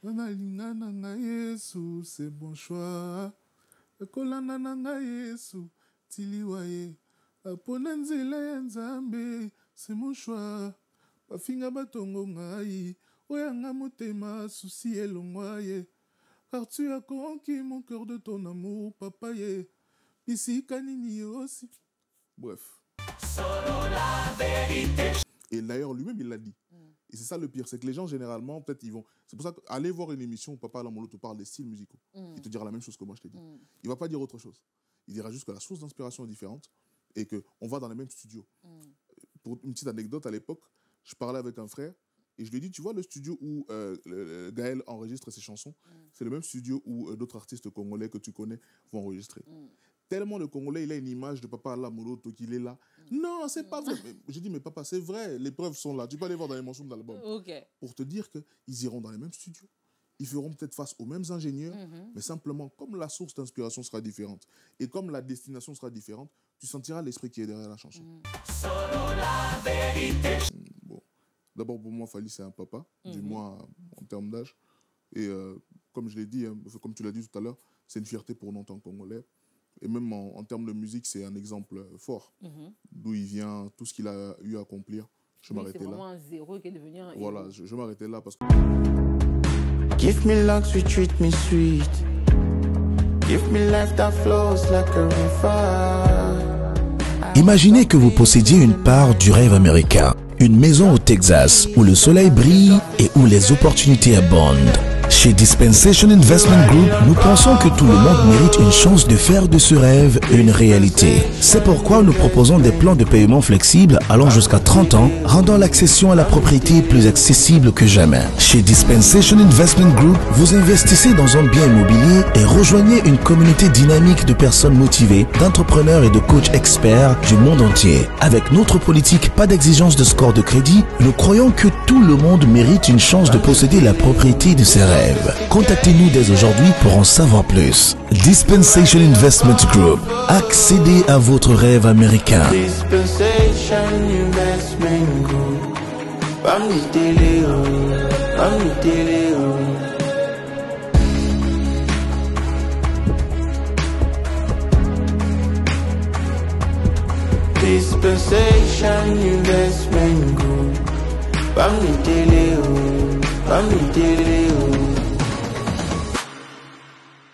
Nalinga nanga Yesu, c'est bon choix. Kolanda nanga Yesu, tiliwaye. Apona nzela ya Nzambe, c'est mon choix. Bafinga batongo ngai, oyanga motema, souci elongwaye. Car tu as conquis mon cœur de ton amour, papa ye. Ici kanini aussi. Bref. Et d'ailleurs, lui-même, il l'a dit. Et c'est ça le pire, c'est que les gens, généralement, peut-être, ils vont... C'est pour ça qu'aller voir une émission où Papa Lamolo te parle des styles musicaux, il te dira la même chose que moi, je t'ai dit. Il ne va pas dire autre chose. Il dira juste que la source d'inspiration est différente et qu'on va dans les mêmes studios. Pour une petite anecdote, à l'époque, je parlais avec un frère et je lui ai dit, tu vois le studio où Gaël enregistre ses chansons, c'est le même studio où d'autres artistes congolais que tu connais vont enregistrer. Tellement le Congolais, il a une image de Papa Lamolo qu'il est là. Non, c'est pas vrai. J'ai dit, mais papa, c'est vrai, les preuves sont là. Tu peux aller voir dans les mentions de l'album. Pour te dire qu'ils iront dans les mêmes studios. Ils feront peut-être face aux mêmes ingénieurs, mais simplement, comme la source d'inspiration sera différente et comme la destination sera différente, tu sentiras l'esprit qui est derrière la chanson. Bon. D'abord, pour moi, Fally, c'est un papa, du moins en termes d'âge. Et comme je l'ai dit, comme tu l'as dit tout à l'heure, c'est une fierté pour nous en tant que Congolais. Et même en termes de musique, c'est un exemple fort. D'où il vient, tout ce qu'il a eu à accomplir. Je m'arrêtais là. C'est vraiment un zéro qui est devenu un héros. Voilà, je m'arrêtais là parce que... Give me luck, sweet, treat me sweet. Give me life that flows like a river. Imaginez que vous possédiez une part du rêve américain. Une maison au Texas où le soleil brille et où les opportunités abondent. Chez Dispensation Investment Group, nous pensons que tout le monde mérite une chance de faire de ce rêve une réalité. C'est pourquoi nous proposons des plans de paiement flexibles allant jusqu'à 30 ans, rendant l'accession à la propriété plus accessible que jamais. Chez Dispensation Investment Group, vous investissez dans un bien immobilier et rejoignez une communauté dynamique de personnes motivées, d'entrepreneurs et de coachs experts du monde entier. Avec notre politique pas d'exigence de score de crédit, nous croyons que tout le monde mérite une chance de posséder la propriété de ses rêves. Contactez-nous dès aujourd'hui pour en savoir plus. Dispensation Investment Group. Accédez à votre rêve américain. Dispensation Investment Group. Dispensation Investment Group.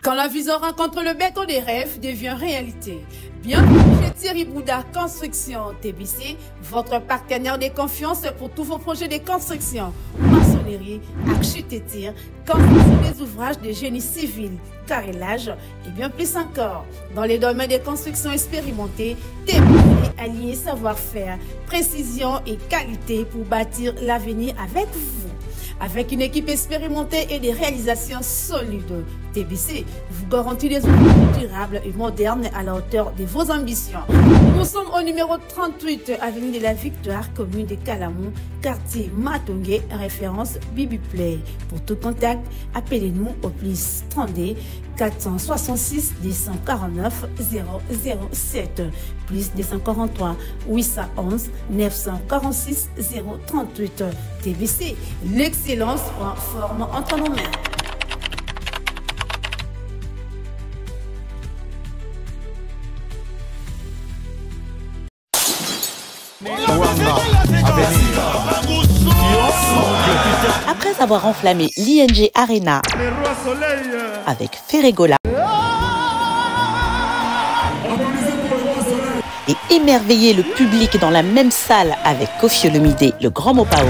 Quand la vision rencontre le béton des rêves devient réalité. Bienvenue chez Thierry Bouddha Construction TBC, votre partenaire de confiance pour tous vos projets de construction, maçonnerie, architecture, construction des ouvrages de génie civil, carrelage et bien plus encore. Dans les domaines de construction expérimentés, TBC allié savoir-faire, précision et qualité pour bâtir l'avenir avec vous. Avec une équipe expérimentée et des réalisations solides, TBC vous garantit des outils durables et modernes à la hauteur de vos ambitions. Nous sommes au numéro 38, avenue de la Victoire, commune de Kalamou, quartier Matongé, référence Bibi Play. Pour tout contact, appelez-nous au plus 32 466 249 007 plus 243 811 946 038. TBC, l'excellence en forme entre nos mains. Après avoir enflammé l'ING Arena avec Ferregola et émerveillé le public dans la même salle avec Koffi Olomide, le Grand Mopao,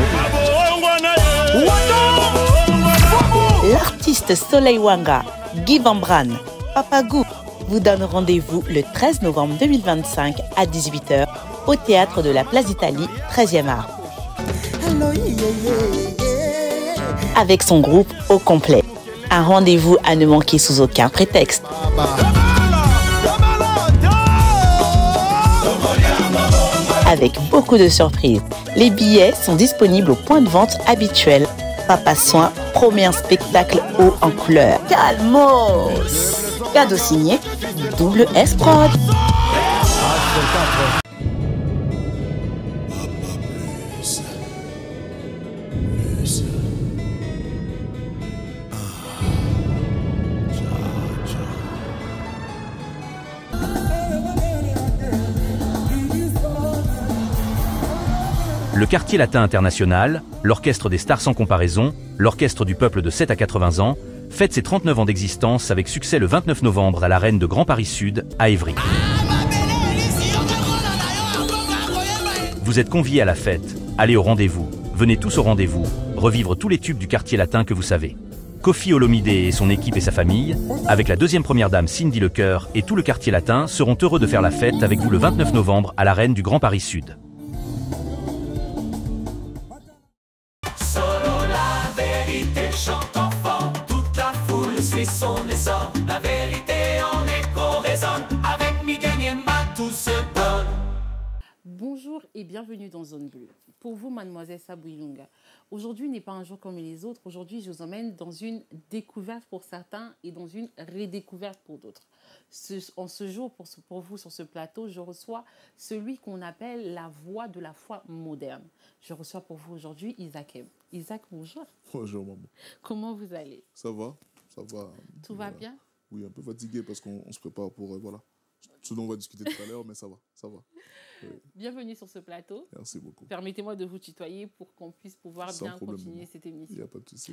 l'artiste Soleil Wanga, Guy Van Bran, Papa Gou vous donne rendez-vous le 13 novembre 2025 à 18 h au Théâtre de la Place d'Italie, 13e art. Avec son groupe au complet. Un rendez-vous à ne manquer sous aucun prétexte. Avec beaucoup de surprises. Les billets sont disponibles au point de vente habituel. Papa Soin promet un spectacle haut en couleur. Calmos! Cadeau signé Double S Prod. Le Quartier Latin International, l'orchestre des stars sans comparaison, l'orchestre du peuple de 7 à 80 ans, fête ses 39 ans d'existence avec succès le 29 novembre à l'Arène de Grand Paris Sud, à Évry. Vous êtes conviés à la fête, allez au rendez-vous, venez tous au rendez-vous, revivre tous les tubes du Quartier Latin que vous savez. Kofi Olomide et son équipe et sa famille, avec la deuxième première dame Cindy Lecoeur et tout le Quartier Latin, seront heureux de faire la fête avec vous le 29 novembre à l'Arène du Grand Paris Sud. Solo la vérité chante enfant, toute la foule suit son essor. La vérité en écho résonne, avec Miguel Niemba tout se donne. Bonjour et bienvenue dans Zone Bleue. Pour vous, mademoiselle Sabouilunga, aujourd'hui n'est pas un jour comme les autres. Aujourd'hui, je vous emmène dans une découverte pour certains et dans une redécouverte pour d'autres. En ce jour, pour vous, sur ce plateau, je reçois celui qu'on appelle la voix de la foi moderne. Je reçois pour vous aujourd'hui Isaac M. Isaac, bonjour. Bonjour, maman. Comment vous allez? Ça va, ça va. Tout va bien? Oui, un peu fatigué parce qu'on se prépare pour, voilà, ce dont on va discuter tout à l'heure, mais ça va, ça va. Oui. Bienvenue sur ce plateau. Merci beaucoup. Permettez-moi de vous tutoyer pour qu'on puisse pouvoir Sans bien problème, continuer maman. cette émission. Il n'y a pas de souci.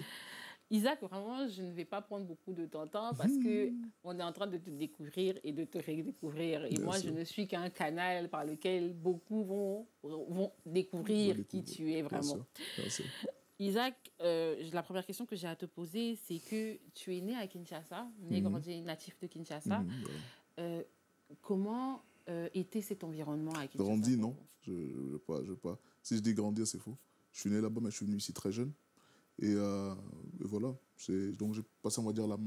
Isaac, vraiment, je ne vais pas prendre beaucoup de ton temps parce qu'on est en train de te découvrir et de te redécouvrir. Et Bien moi, sûr. je ne suis qu'un canal par lequel beaucoup vont découvrir qui tu es Bien vraiment. sûr, bien sûr. Isaac, la première question que j'ai à te poser, c'est que tu es né à Kinshasa, né grandi natif de Kinshasa. Ouais. Comment était cet environnement à Kinshasa? Grandi, non. Je veux pas. Si je dis grandir, c'est faux. Je suis né là-bas, mais je suis venu ici très jeune. Et voilà. Donc j'ai passé, on va dire, la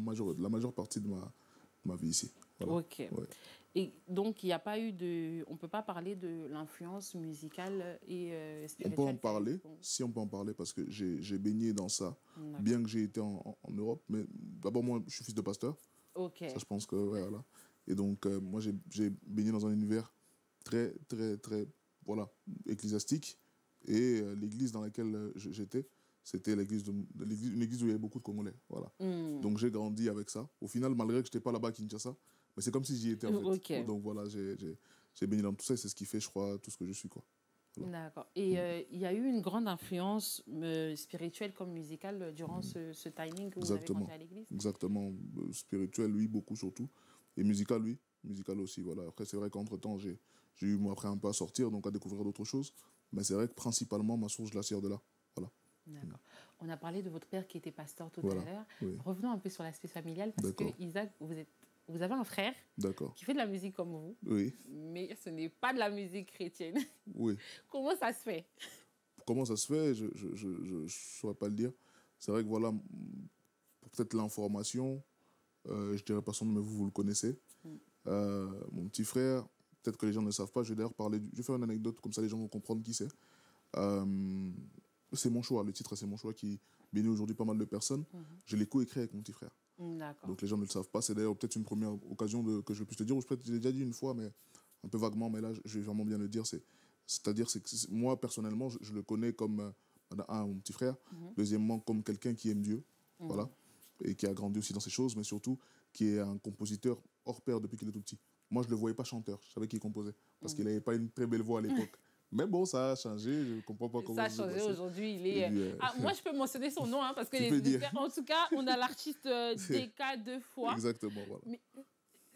majeure partie de ma vie ici. Voilà. Ok. Ouais. Et donc, il n'y a pas eu de... On ne peut pas parler de l'influence musicale et On spirituelle. peut en parler, si on peut en parler, parce que j'ai baigné dans ça, D'accord. bien que j'ai été en Europe. Mais d'abord, moi, je suis fils de pasteur. Ok. Ça, je pense que, ouais, voilà. Et donc, moi, j'ai baigné dans un univers très, très, très, voilà, ecclésiastique. Et l'église dans laquelle j'étais, c'était une église où il y avait beaucoup de Congolais. Voilà. Donc, j'ai grandi avec ça. Au final, malgré que je n'étais pas là-bas à Kinshasa, mais c'est comme si j'y étais, en fait. Ok. Donc, voilà, j'ai baigné dans tout ça et c'est ce qui fait, je crois, tout ce que je suis, quoi. Voilà. D'accord. Et il y a eu une grande influence spirituelle comme musicale durant ce timing que vous avez grandi à l'église? Exactement. Spirituel, oui, beaucoup surtout. Et musical, oui. Musical aussi, voilà. Après, c'est vrai qu'entre-temps, j'ai eu, moi, après un peu à sortir, donc à découvrir d'autres choses. Mais c'est vrai que principalement, ma source, je la tire de là. Voilà. D'accord. On a parlé de votre père qui était pasteur tout Voilà. à l'heure. Oui. Revenons un peu sur l'aspect familial parce que, D'accord. Isaac, vous avez un frère D'accord. qui fait de la musique comme vous, Oui. mais ce n'est pas de la musique chrétienne. Oui. Comment ça se fait? Comment ça se fait, je ne saurais pas le dire. C'est vrai que voilà, pour peut-être l'information, je dirais pas son nom, mais vous le connaissez. Mon petit frère, peut-être que les gens ne le savent pas, je vais d'ailleurs parler, je vais faire une anecdote, comme ça les gens vont comprendre qui c'est. C'est mon choix, le titre c'est mon choix qui bénit aujourd'hui pas mal de personnes. Je l'ai coécrit avec mon petit frère. D'accord. Donc les gens ne le savent pas, c'est d'ailleurs peut-être une première occasion que je puisse te dire, ou peut-être je l'ai déjà dit une fois, mais un peu vaguement, mais là je vais vraiment bien le dire. C'est-à-dire que moi personnellement, je le connais comme mon petit frère, deuxièmement comme quelqu'un qui aime Dieu, voilà, et qui a grandi aussi dans ces choses, mais surtout qui est un compositeur hors pair depuis qu'il est tout petit. Moi je ne le voyais pas chanteur, je savais qu'il composait, parce qu'il n'avait pas une très belle voix à l'époque. Mais bon, ça a changé, je ne comprends pas comment ça a changé aujourd'hui. Il est... moi, je peux mentionner son nom, hein, parce que en tout cas, on a l'artiste DK deux fois. Exactement, voilà. Mais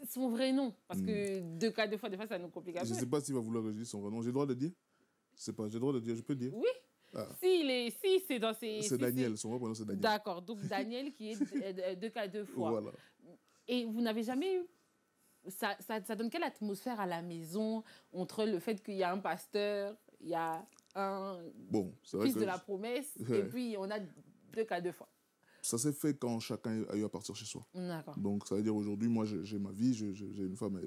son vrai nom, parce que DK deux fois, des fois, ça nous complique un peu. Je ne sais pas s'il va vouloir dire son vrai nom. J'ai le droit de le dire? Je sais pas, j'ai le droit de le dire, je peux le dire? Oui. Ah. Si c'est dans ses... C'est Daniel, son vrai prénom c'est Daniel. D'accord, donc Daniel qui est DK deux fois. Voilà. Et vous n'avez jamais eu... Ça donne quelle atmosphère à la maison entre le fait qu'il y a un pasteur, il y a un fils de la promesse, et puis on a DK deux fois? Ça s'est fait quand chacun a eu à partir chez soi. D'accord. Donc ça veut dire aujourd'hui, moi j'ai ma vie, j'ai une femme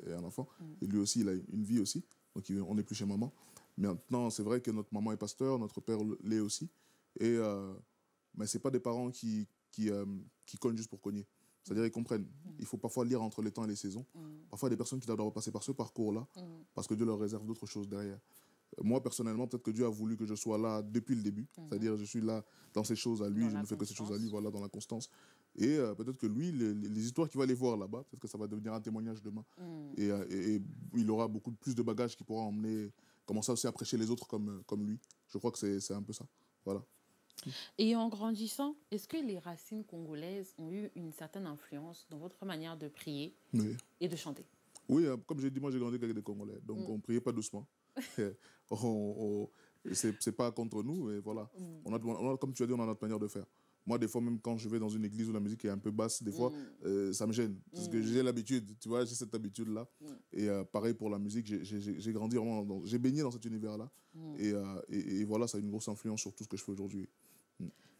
et un enfant, et lui aussi il a une vie aussi, donc on n'est plus chez maman. Maintenant c'est vrai que notre maman est pasteur, notre père l'est aussi, mais ce n'est pas des parents qui cognent juste pour cogner. C'est-à-dire qu'ils comprennent. Il faut parfois lire entre les temps et les saisons. Parfois, il y a des personnes qui doivent passer par ce parcours-là parce que Dieu leur réserve d'autres choses derrière. Moi, personnellement, peut-être que Dieu a voulu que je sois là depuis le début. C'est-à-dire je suis là dans ces choses à lui, je ne fais que ces choses à lui, voilà, dans la constance. Et peut-être que lui, les histoires qu'il va aller voir là-bas, peut-être que ça va devenir un témoignage demain. Et il aura beaucoup plus de bagages qu'il pourra emmener commencer aussi à prêcher les autres comme lui. Je crois que c'est un peu ça. Voilà. Et en grandissant, est-ce que les racines congolaises ont eu une certaine influence dans votre manière de prier et de chanter? Oui, comme j'ai dit, moi j'ai grandi avec des Congolais, donc on ne priait pas doucement. C'est pas contre nous, mais voilà. Comme tu as dit, on a notre manière de faire. Moi, des fois, même quand je vais dans une église où la musique est un peu basse, des fois, ça me gêne. Parce que j'ai l'habitude, tu vois, j'ai cette habitude-là. Et pareil pour la musique, j'ai grandi vraiment, j'ai baigné dans cet univers-là. Et voilà, ça a une grosse influence sur tout ce que je fais aujourd'hui.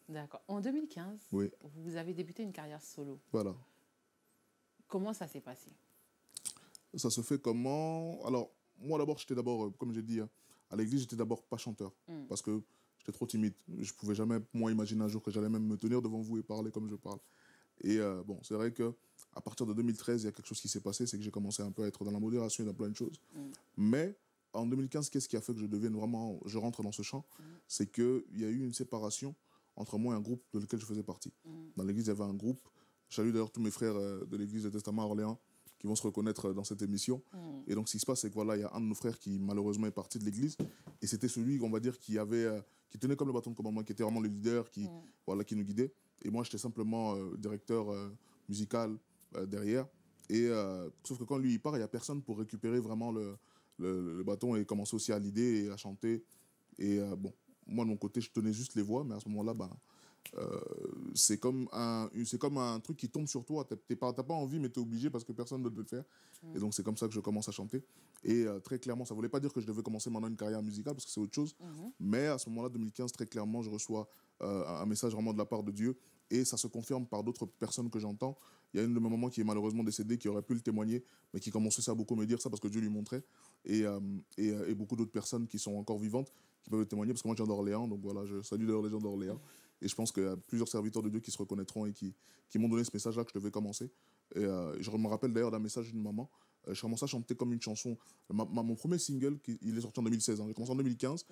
D'accord. En 2015, vous avez débuté une carrière solo. Voilà. Comment ça s'est passé? Ça se fait comment? Alors, moi d'abord, comme j'ai dit, à l'église, j'étais d'abord pas chanteur. Parce que j'étais trop timide. Je pouvais jamais, moi, imaginer un jour que j'allais même me tenir devant vous et parler comme je parle. Et bon, c'est vrai qu'à partir de 2013, il y a quelque chose qui s'est passé, c'est que j'ai commencé un peu à être dans la modération et dans plein de choses. Mais en 2015, qu'est-ce qui a fait que je rentre dans ce champ? C'est qu'il y a eu une séparation entre moi et un groupe de lequel je faisais partie. Dans l'église, il y avait un groupe. Je salue d'ailleurs tous mes frères de l'église de Testament à Orléans qui vont se reconnaître dans cette émission. Et donc, ce qui se passe, c'est que voilà, il y a un de nos frères qui, malheureusement, est parti de l'église. Et c'était celui, on va dire, qui tenait comme le bâton de commandement, qui était vraiment le leader, qui nous guidait. Et moi, j'étais simplement directeur musical derrière. Et sauf que quand lui, il part, il n'y a personne pour récupérer vraiment le bâton et commencer aussi à l'idée et à chanter. Et bon, moi, de mon côté, je tenais juste les voix, mais à ce moment-là, c'est comme un truc qui tombe sur toi. T'as pas envie, mais tu es obligé parce que personne ne veut le faire. Et donc, c'est comme ça que je commence à chanter. Et très clairement, ça ne voulait pas dire que je devais commencer maintenant une carrière musicale, parce que c'est autre chose. Mais à ce moment-là, 2015, très clairement, je reçois un message vraiment de la part de Dieu. Et ça se confirme par d'autres personnes que j'entends. Il y a une de mes mamans qui est malheureusement décédée, qui aurait pu le témoigner, mais qui commence aussi à beaucoup me dire ça parce que Dieu lui montrait. Et beaucoup d'autres personnes qui sont encore vivantes, qui peuvent le témoigner, parce que moi, je viens d'Orléans. Donc voilà, je salue d'ailleurs les gens d'Orléans. Et je pense qu'il y a plusieurs serviteurs de Dieu qui se reconnaîtront et qui m'ont donné ce message-là que je devais commencer. Et je me rappelle d'ailleurs d'un message d'une maman. Je commençais à chanter comme une chanson. Mon premier single, il est sorti en 2016. J'ai commencé en 2015.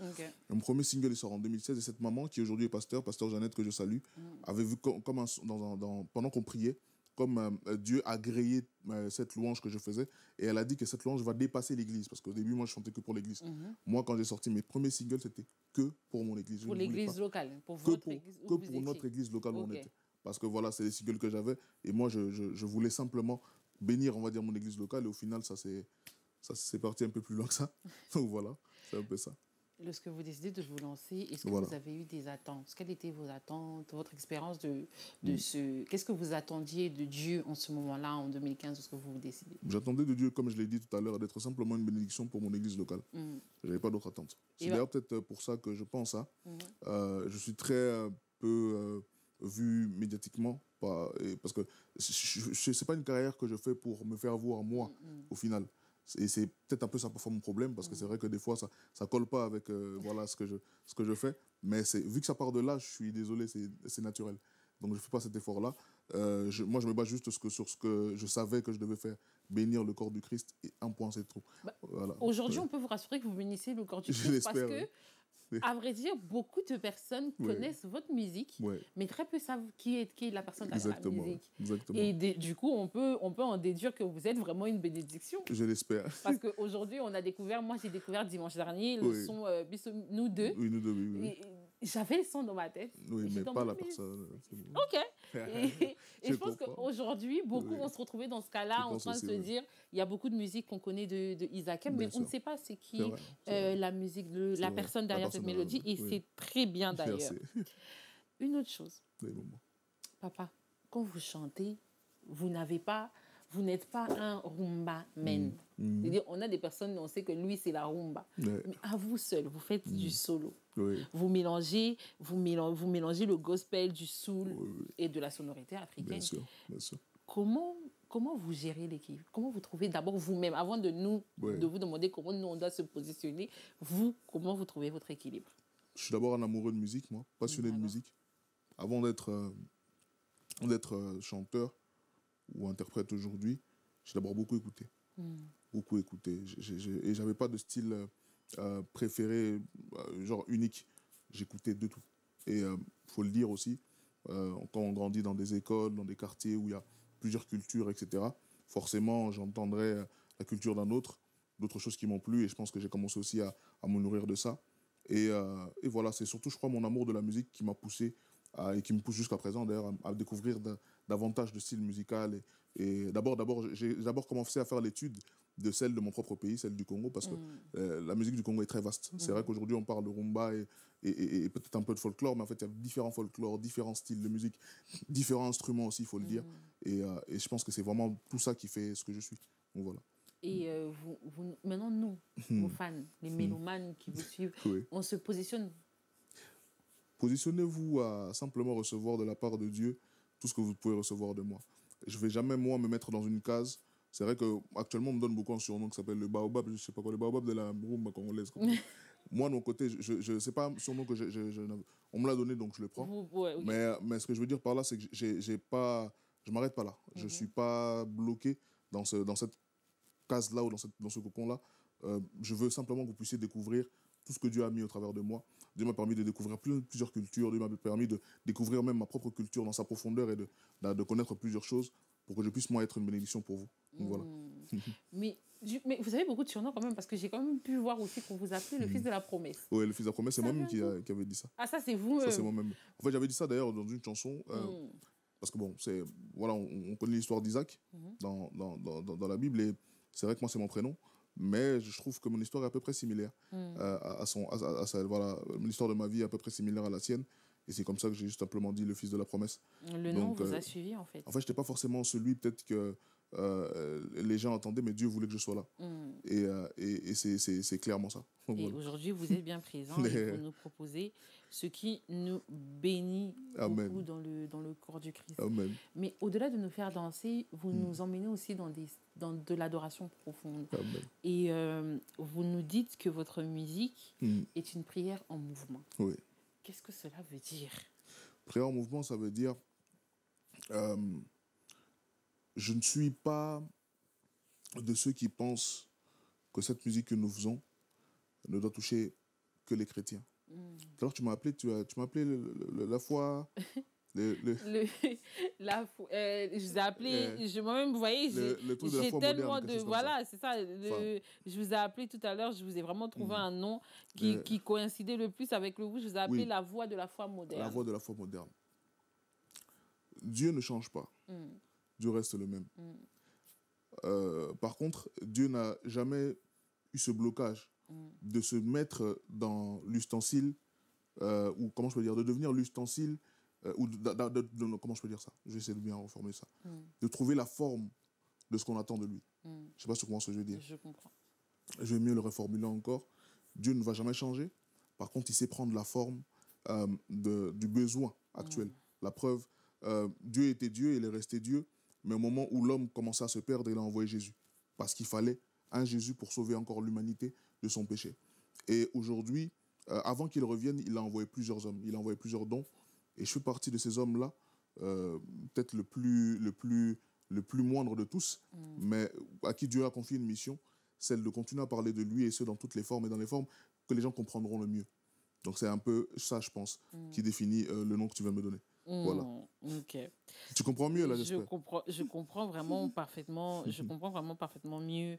Mon premier single est sorti en 2016. Et cette maman, qui aujourd'hui est pasteur Jeannette, que je salue, avait vu pendant qu'on priait, comme Dieu a grillé cette louange que je faisais. Et elle a dit que cette louange va dépasser l'église. Parce qu'au début, moi, je chantais que pour l'église. Moi, quand j'ai sorti mes premiers singles, c'était que pour mon église. Pour l'église locale, pour votre église. Que pour notre église locale où on était. Parce que voilà, c'est les singles que j'avais. Et moi, je voulais simplement bénir, on va dire, mon église locale. Et au final, ça c'est parti un peu plus loin que ça. Donc voilà, c'est un peu ça. Lorsque vous décidez de vous lancer, est-ce que vous avez eu des attentes? Quelles étaient vos attentes, votre expérience Qu'est-ce que vous attendiez de Dieu en ce moment-là, en 2015, lorsque vous vous décidez? J'attendais de Dieu, comme je l'ai dit tout à l'heure, d'être simplement une bénédiction pour mon église locale. Je n'avais pas d'autre attente. C'est d'ailleurs peut-être pour ça que je pense ça. Je suis très peu vu médiatiquement, parce que ce n'est pas une carrière que je fais pour me faire voir moi, au final. Et c'est peut-être un peu ça parfois mon problème, parce que c'est vrai que des fois ça ne colle pas avec voilà, ce que je fais. Mais vu que ça part de là, je suis désolé, c'est naturel. Donc je ne fais pas cet effort-là. Moi, je me base juste sur ce que je savais que je devais faire, bénir le corps du Christ, et un point, c'est trop. Voilà. Aujourd'hui, on peut vous rassurer que vous bénissez le corps du Christ, parce que, à vrai dire, beaucoup de personnes connaissent votre musique, mais très peu savent qui est la personne derrière la musique. Exactement. Et du coup, on peut en déduire que vous êtes vraiment une bénédiction. Je l'espère. Parce qu'aujourd'hui, moi j'ai découvert dimanche dernier le son Nous deux. Oui, Nous deux, oui. J'avais le son dans ma tête. Oui, mais pas la personne. Bon. Ok. Et je pense qu'aujourd'hui, beaucoup vont se retrouver dans ce cas-là, en train de se dire, il y a beaucoup de musique qu'on connaît de Isaac, mais on ne sait pas c'est qui la musique, la personne derrière cette mélodie, et c'est très bien d'ailleurs. Une autre chose. Papa, quand vous chantez, vous n'êtes pas un rumba man. C'est-à-dire, on a des personnes, on sait que lui, c'est la rumba. Mais à vous seul, vous faites du solo. Vous mélangez le gospel, du soul et de la sonorité africaine. Bien sûr, bien sûr. Comment vous gérez l'équipe? Comment vous trouvez d'abord vous-même, avant de vous demander comment nous on doit se positionner, comment vous trouvez votre équilibre? Je suis d'abord un amoureux de musique, moi, passionné de musique. Avant d'être chanteur ou interprète aujourd'hui, j'ai d'abord beaucoup écouté. Beaucoup écouté. Et j'avais pas de style préféré, genre unique. J'écoutais de tout. Et faut le dire aussi, quand on grandit dans des écoles, dans des quartiers où il y a plusieurs cultures, etc., forcément, j'entendrai la culture d'un autre, d'autres choses qui m'ont plu. Et je pense que j'ai commencé aussi à à me nourrir de ça. Et voilà, c'est surtout, je crois, mon amour de la musique qui m'a poussé et qui me pousse jusqu'à présent, d'ailleurs, à découvrir davantage de styles musicaux. Et j'ai d'abord commencé à faire l'étude de celle de mon propre pays, celle du Congo, parce que la musique du Congo est très vaste. C'est vrai qu'aujourd'hui, on parle de rumba et peut-être un peu de folklore, mais en fait, il y a différents folklores, différents styles de musique, différents instruments aussi, il faut le dire. Et je pense que c'est vraiment tout ça qui fait ce que je suis. Donc, voilà. Et maintenant, nous, vos fans, les mélomanes qui vous suivent, on se positionne. Positionnez-vous à simplement recevoir de la part de Dieu tout ce que vous pouvez recevoir de moi. Je ne vais jamais, moi, me mettre dans une case. C'est vrai qu'actuellement, on me donne beaucoup un surnom qui s'appelle le baobab. Je ne sais pas quoi, le baobab de la rumba congolaise. Moi, de mon côté, c'est pas un surnom que on me l'a donné, donc je le prends. Mais ce que je veux dire par là, c'est que je ne m'arrête pas là. Je ne suis pas bloqué dans cette case-là ou dans ce cocon-là. Je veux simplement que vous puissiez découvrir tout ce que Dieu a mis au travers de moi. Dieu m'a permis de découvrir plusieurs cultures. Dieu m'a permis de découvrir même ma propre culture dans sa profondeur et de connaître plusieurs choses pour que je puisse, moi, être une bénédiction pour vous. Donc, voilà. Mais vous avez beaucoup de surnoms quand même, parce que j'ai quand même pu voir aussi qu'on vous appelait le fils de la promesse. Oui, le fils de la promesse, c'est moi-même qui avait dit ça. Ah, ça, c'est vous Ça, c'est moi-même. En fait, j'avais dit ça d'ailleurs dans une chanson. Parce que bon, voilà, on connaît l'histoire d'Isaac dans la Bible. Et c'est vrai que moi, c'est mon prénom. Mais je trouve que mon histoire est à peu près similaire voilà, l'histoire de ma vie est à peu près similaire à la sienne. Et c'est comme ça que j'ai juste simplement dit le fils de la promesse. Le nom vous a suivi, en fait. En fait, je n'étais pas forcément celui peut-être que les gens entendaient, mais Dieu voulait que je sois là. Et c'est clairement ça. Et aujourd'hui, vous êtes bien présent et vous nous proposez ce qui nous bénit beaucoup dans le corps du Christ. Amen. Mais au-delà de nous faire danser, vous nous emmenez aussi dans de l'adoration profonde. Amen. Et vous nous dites que votre musique est une prière en mouvement. Oui. Qu'est-ce que cela veut dire? Prière en mouvement, ça veut dire... je ne suis pas de ceux qui pensent que cette musique que nous faisons ne doit toucher que les chrétiens. Alors tu m'as appelé, tu m'as appelé la foi... je vous ai appelé, moi-même, vous voyez, j'ai tellement de... Voilà, c'est ça. Je vous ai appelé tout à l'heure, je vous ai vraiment trouvé un nom qui coïncidait le plus avec le vous. Je vous ai appelé la voix de la foi moderne. La voix de la foi moderne. Dieu ne change pas. Dieu reste le même. Par contre, Dieu n'a jamais eu ce blocage de se mettre dans l'ustensile, ou comment je peux dire, de devenir l'ustensile, ou comment je peux dire ça? Je vais essayer de bien reformuler ça. De trouver la forme de ce qu'on attend de lui. Je ne sais pas ce que je veux dire. Je comprends. Je vais mieux le reformuler encore. Dieu ne va jamais changer. Par contre, il sait prendre la forme du besoin actuel. La preuve, Dieu était Dieu, il est resté Dieu. Mais au moment où l'homme commençait à se perdre, il a envoyé Jésus. Parce qu'il fallait un Jésus pour sauver encore l'humanité de son péché. Et aujourd'hui, avant qu'il revienne, il a envoyé plusieurs hommes. Il a envoyé plusieurs dons. Et je fais partie de ces hommes-là, peut-être le plus moindre de tous, mais à qui Dieu a confié une mission, celle de continuer à parler de lui, et ce, dans toutes les formes, et dans les formes que les gens comprendront le mieux. Donc c'est un peu ça, je pense, qui définit le nom que tu viens de me donner. Voilà. Ok. Tu comprends mieux, là, j'espère? Je comprends vraiment parfaitement, mieux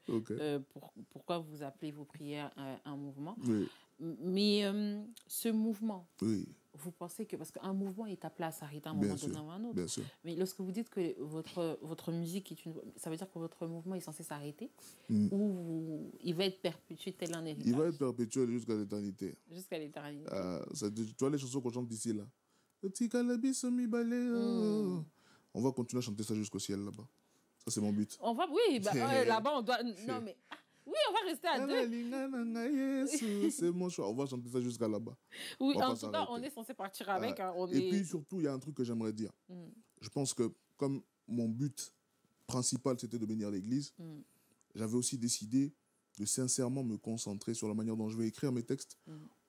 pourquoi vous appelez vos prières un mouvement. Oui. Mais ce mouvement, oui. Vous pensez que... Parce qu'un mouvement est appelé à s'arrêter à un moment donné ou à un autre. Bien sûr. Mais lorsque vous dites que votre musique est une... Ça veut dire que votre mouvement est censé s'arrêter ou il va être perpétué tel un héritage? Il va être perpétué jusqu'à l'éternité. Jusqu'à l'éternité. Tu vois les chansons qu'on chante d'ici, là? On va continuer à chanter ça jusqu'au ciel, là-bas. Ça, c'est mon but. On va... Oui, là-bas, on doit... Non, mais... Oui, on va rester à deux. C'est mon choix. On va chanter ça jusqu'à là-bas. Oui, en tout cas, on est censé partir avec. Puis surtout, il y a un truc que j'aimerais dire. Je pense que comme mon but principal, c'était de bénir l'Église, j'avais aussi décidé de sincèrement me concentrer sur la manière dont je vais écrire mes textes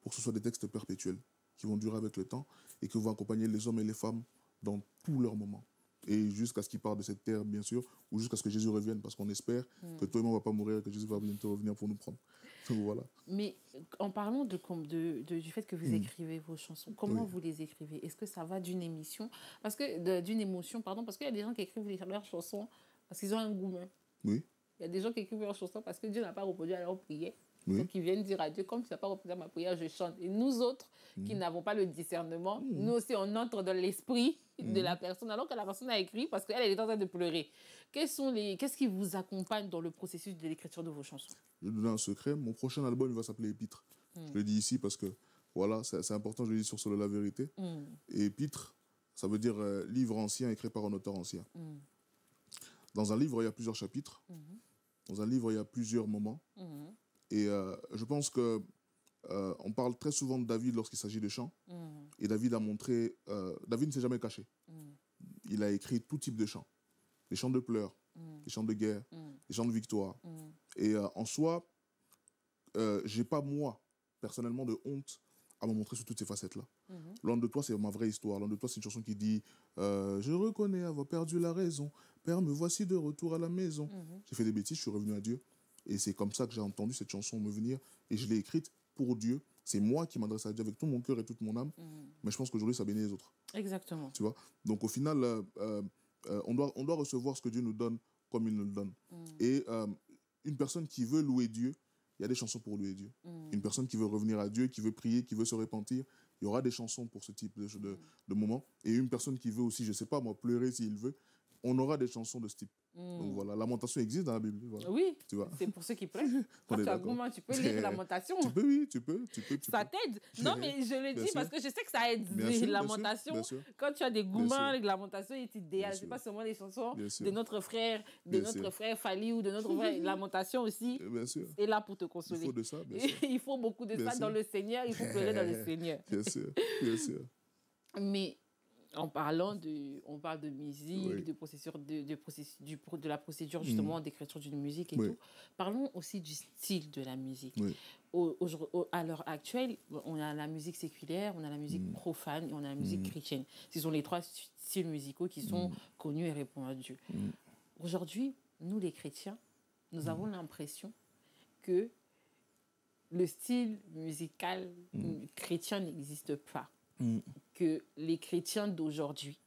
pour que ce soit des textes perpétuels qui vont durer avec le temps et qui vont accompagner les hommes et les femmes dans tous leurs moments. Et jusqu'à ce qu'il parte de cette terre, bien sûr, ou jusqu'à ce que Jésus revienne, parce qu'on espère que toi et moi, on ne va pas mourir, que Jésus va bientôt revenir pour nous prendre. Donc, voilà. Mais en parlant du fait que vous écrivez vos chansons, comment vous les écrivez? Est-ce que ça va d'une émotion? Parce que d'une émotion, pardon, parce qu'il y a des gens qui écrivent leurs chansons parce qu'ils ont un goût. Oui. Il y a des gens qui écrivent leurs chansons parce que Dieu n'a pas répondu à leur prière. Oui. Donc, ils viennent dire à Dieu, comme tu n'as pas repris ma prière, je chante. Et nous autres, qui n'avons pas le discernement, nous aussi, on entre dans l'esprit de la personne, alors que la personne a écrit parce qu'elle est en train de pleurer. Qu'est-ce qui vous accompagne dans le processus de l'écriture de vos chansons? Je vais vous donner un secret. Mon prochain album, il va s'appeler Épître. Je le dis ici parce que, voilà, c'est important, je le dis sur Solo la vérité. Et Épître, ça veut dire livre ancien écrit par un auteur ancien. Dans un livre, il y a plusieurs chapitres. Dans un livre, il y a plusieurs moments. Et je pense que on parle très souvent de David lorsqu'il s'agit de chants. Et David a montré... David ne s'est jamais caché. Il a écrit tout type de chants. Des chants de pleurs, des chants de guerre, des chants de victoire. Et en soi, j'ai pas, moi, personnellement, de honte à me montrer sur toutes ces facettes-là. Loin de toi, c'est ma vraie histoire. Loin de toi, c'est une chanson qui dit je reconnais avoir perdu la raison. Père, me voici de retour à la maison. J'ai fait des bêtises, je suis revenu à Dieu. Et c'est comme ça que j'ai entendu cette chanson me venir. Et je l'ai écrite pour Dieu. C'est moi qui m'adresse à Dieu avec tout mon cœur et toute mon âme. Mais je pense qu'aujourd'hui, ça bénit les autres. Exactement. Tu vois? Donc, au final, on doit recevoir ce que Dieu nous donne comme il nous le donne. Et une personne qui veut louer Dieu, il y a des chansons pour louer Dieu. Une personne qui veut revenir à Dieu, qui veut prier, qui veut se repentir, il y aura des chansons pour ce type de moments. Et une personne qui veut aussi, je ne sais pas moi, pleurer s'il veut, on aura des chansons de ce type. Donc voilà, lamentation existe dans la Bible. Voilà. Oui, tu vois. C'est pour ceux qui pleurent. Quand tu as gourmand, tu peux lire Lamentation. Tu peux, oui, tu peux. Ça t'aide. Non, mais je le dis parce que je sais que ça aide. Les Lamentations, quand tu as des gourmands, les Lamentations est idéal. Ce n'est pas seulement les chansons de notre frère, Fali ou de notre frère. Lamentation aussi est là pour te consoler. Il faut de ça, bien sûr. Il faut beaucoup de ça dans le Seigneur. Il faut pleurer dans le Seigneur. Bien sûr, bien sûr. Mais on parle de musique, de la procédure justement d'écriture d'une musique et tout. Parlons aussi du style de la musique. À l'heure actuelle, on a la musique séculaire, on a la musique profane et on a la musique chrétienne. Ce sont les trois styles musicaux qui sont connus et répandus. Aujourd'hui, nous les chrétiens, nous avons l'impression que le style musical chrétien n'existe pas. Que les chrétiens d'aujourd'hui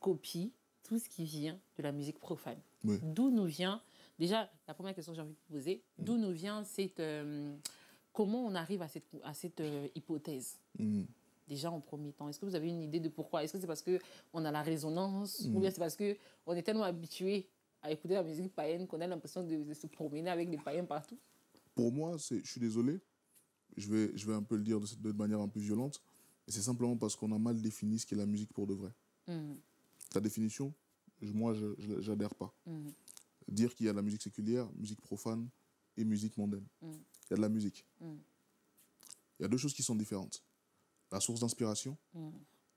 copient tout ce qui vient de la musique profane. D'où nous vient, déjà, la première question que j'ai envie de poser, d'où nous vient cette... comment on arrive à cette hypothèse déjà en premier temps? Est-ce que vous avez une idée de pourquoi? Est-ce que c'est parce qu'on a la résonance ou bien c'est parce qu'on est tellement habitué à écouter la musique païenne qu'on a l'impression de se promener avec des païens partout? Pour moi, je suis désolé, je vais un peu le dire de manière un peu violente, et c'est simplement parce qu'on a mal défini ce qu'est la musique pour de vrai. Ta définition, moi, je n'adhère pas. Dire qu'il y a la musique séculière, musique profane et musique mondaine. Il y a de la musique. Il y a deux choses qui sont différentes. La source d'inspiration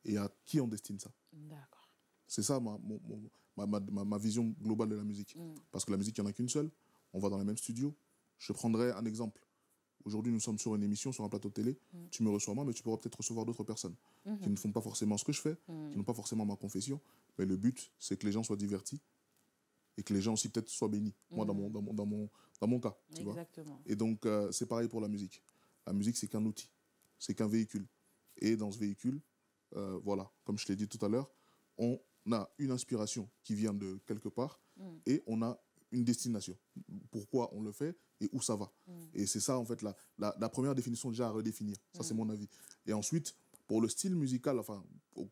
et à qui on destine ça. D'accord. C'est ça ma vision globale de la musique. Parce que la musique, il n'y en a qu'une seule. On va dans les mêmes studios. Je prendrai un exemple. Aujourd'hui, nous sommes sur une émission, sur un plateau de télé. Tu me reçois moi, mais tu pourras peut-être recevoir d'autres personnes qui ne font pas forcément ce que je fais, qui n'ont pas forcément ma confession. Mais le but, c'est que les gens soient divertis et que les gens aussi peut-être soient bénis. Moi, dans mon cas. Tu Exactement. vois. Et donc, c'est pareil pour la musique. La musique, c'est qu'un outil, c'est qu'un véhicule. Et dans ce véhicule, voilà, comme je l'ai dit tout à l'heure, on a une inspiration qui vient de quelque part et on a une destination. Pourquoi on le fait et où ça va. Et c'est ça, en fait, la première définition déjà à redéfinir. Ça, c'est mon avis. Et ensuite, pour le style musical, enfin,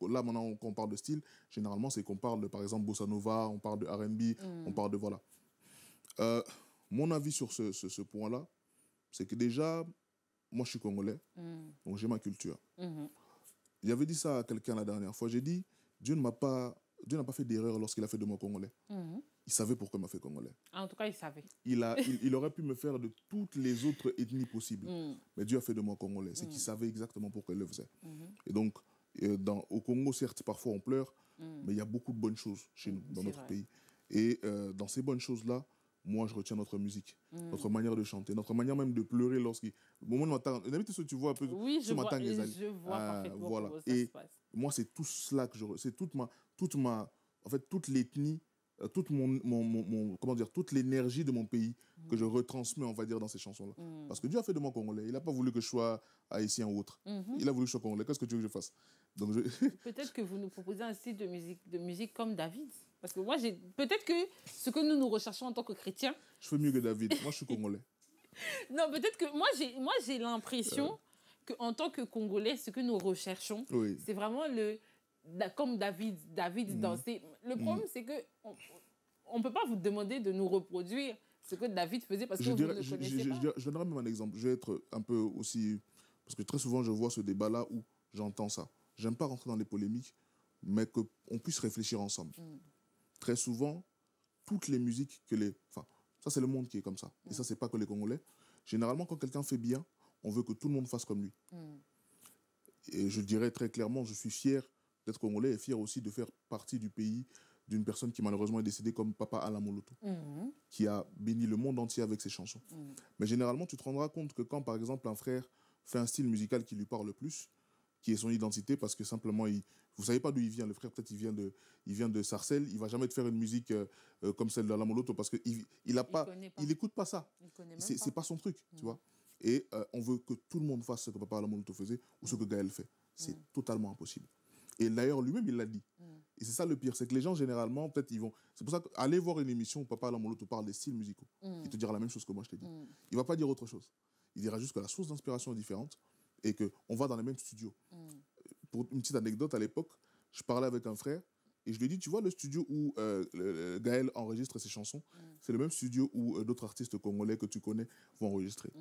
là, maintenant, quand on parle de style, généralement, c'est qu'on parle de, par exemple, bossa nova, on parle de R&B, on parle de, voilà. Mon avis sur ce point-là, c'est que déjà, moi, je suis congolais, donc j'ai ma culture. J'avais dit ça à quelqu'un la dernière fois. J'ai dit, Dieu n'a pas fait d'erreur lorsqu'il a fait de moi congolais. Il savait pourquoi il m'a fait congolais. En tout cas, il savait. Il aurait pu me faire de toutes les autres ethnies possibles. Mais Dieu a fait de moi congolais. C'est qu'il savait exactement pourquoi il le faisait. Et donc, au Congo, certes, parfois on pleure, mais il y a beaucoup de bonnes choses chez nous, dans notre pays. Et dans ces bonnes choses-là, moi, je retiens notre musique, notre manière de chanter, notre manière même de pleurer lorsqu'il... Au moment de matin, d'habitude, tu vois un peu... Oui, je vois parfaitement voilà. comment ça se passe. Moi, c'est tout cela que je... C'est toute l'ethnie, toute l'énergie de mon pays que je retransmets, on va dire, dans ces chansons-là. Parce que Dieu a fait de moi congolais. Il n'a pas voulu que je sois haïtien ou autre. Il a voulu que je sois congolais. Qu'est-ce que tu veux que je fasse? Donc Peut-être que vous nous proposez un style de musique comme David. Parce que moi, peut-être que ce que nous recherchons en tant que chrétiens... Je fais mieux que David. Moi, je suis congolais. Non, peut-être que moi j'ai l'impression qu'en tant que Congolais, ce que nous recherchons, c'est vraiment comme David dansait. Le problème, c'est que on peut pas vous demander de nous reproduire ce que David faisait parce que vous ne le connaissez pas. Je donnerai même un exemple. Je vais être un peu aussi... Parce que très souvent, je vois ce débat-là où j'entends ça. J'aime pas rentrer dans les polémiques, mais qu'on puisse réfléchir ensemble. Très souvent, toutes les musiques que les... Enfin, ça, c'est le monde qui est comme ça. Et ça, c'est pas que les Congolais. Généralement, quand quelqu'un fait bien, on veut que tout le monde fasse comme lui. Et je dirais très clairement, je suis fier d'être Congolais et fier aussi de faire partie du pays d'une personne qui malheureusement est décédée comme Papa Alain Moloto, qui a béni le monde entier avec ses chansons. Mais généralement, tu te rendras compte que quand, par exemple, un frère fait un style musical qui lui parle le plus, qui est son identité, parce que simplement, vous ne savez pas d'où il vient. Le frère, peut-être, il vient de Sarcelles. Il ne va jamais te faire une musique comme celle d'Alain Moloto, parce qu'il n'écoute pas ça. Ce n'est pas son truc, tu vois. Et on veut que tout le monde fasse ce que Papa Alain Moloto faisait ou ce que Gaël fait. C'est totalement impossible. Et d'ailleurs, lui-même, il l'a dit. Et c'est ça le pire, c'est que les gens, généralement, peut-être, ils vont... C'est pour ça qu'aller voir une émission où Papa Alain Moloto parle des styles musicaux, il te dira la même chose que moi, je t'ai dit. Il ne va pas dire autre chose. Il dira juste que la source d'inspiration est différente et qu'on va dans les mêmes studios. Pour une petite anecdote, à l'époque, je parlais avec un frère et je lui ai dit, tu vois, le studio où Gaël enregistre ses chansons, c'est le même studio où d'autres artistes congolais que tu connais vont enregistrer.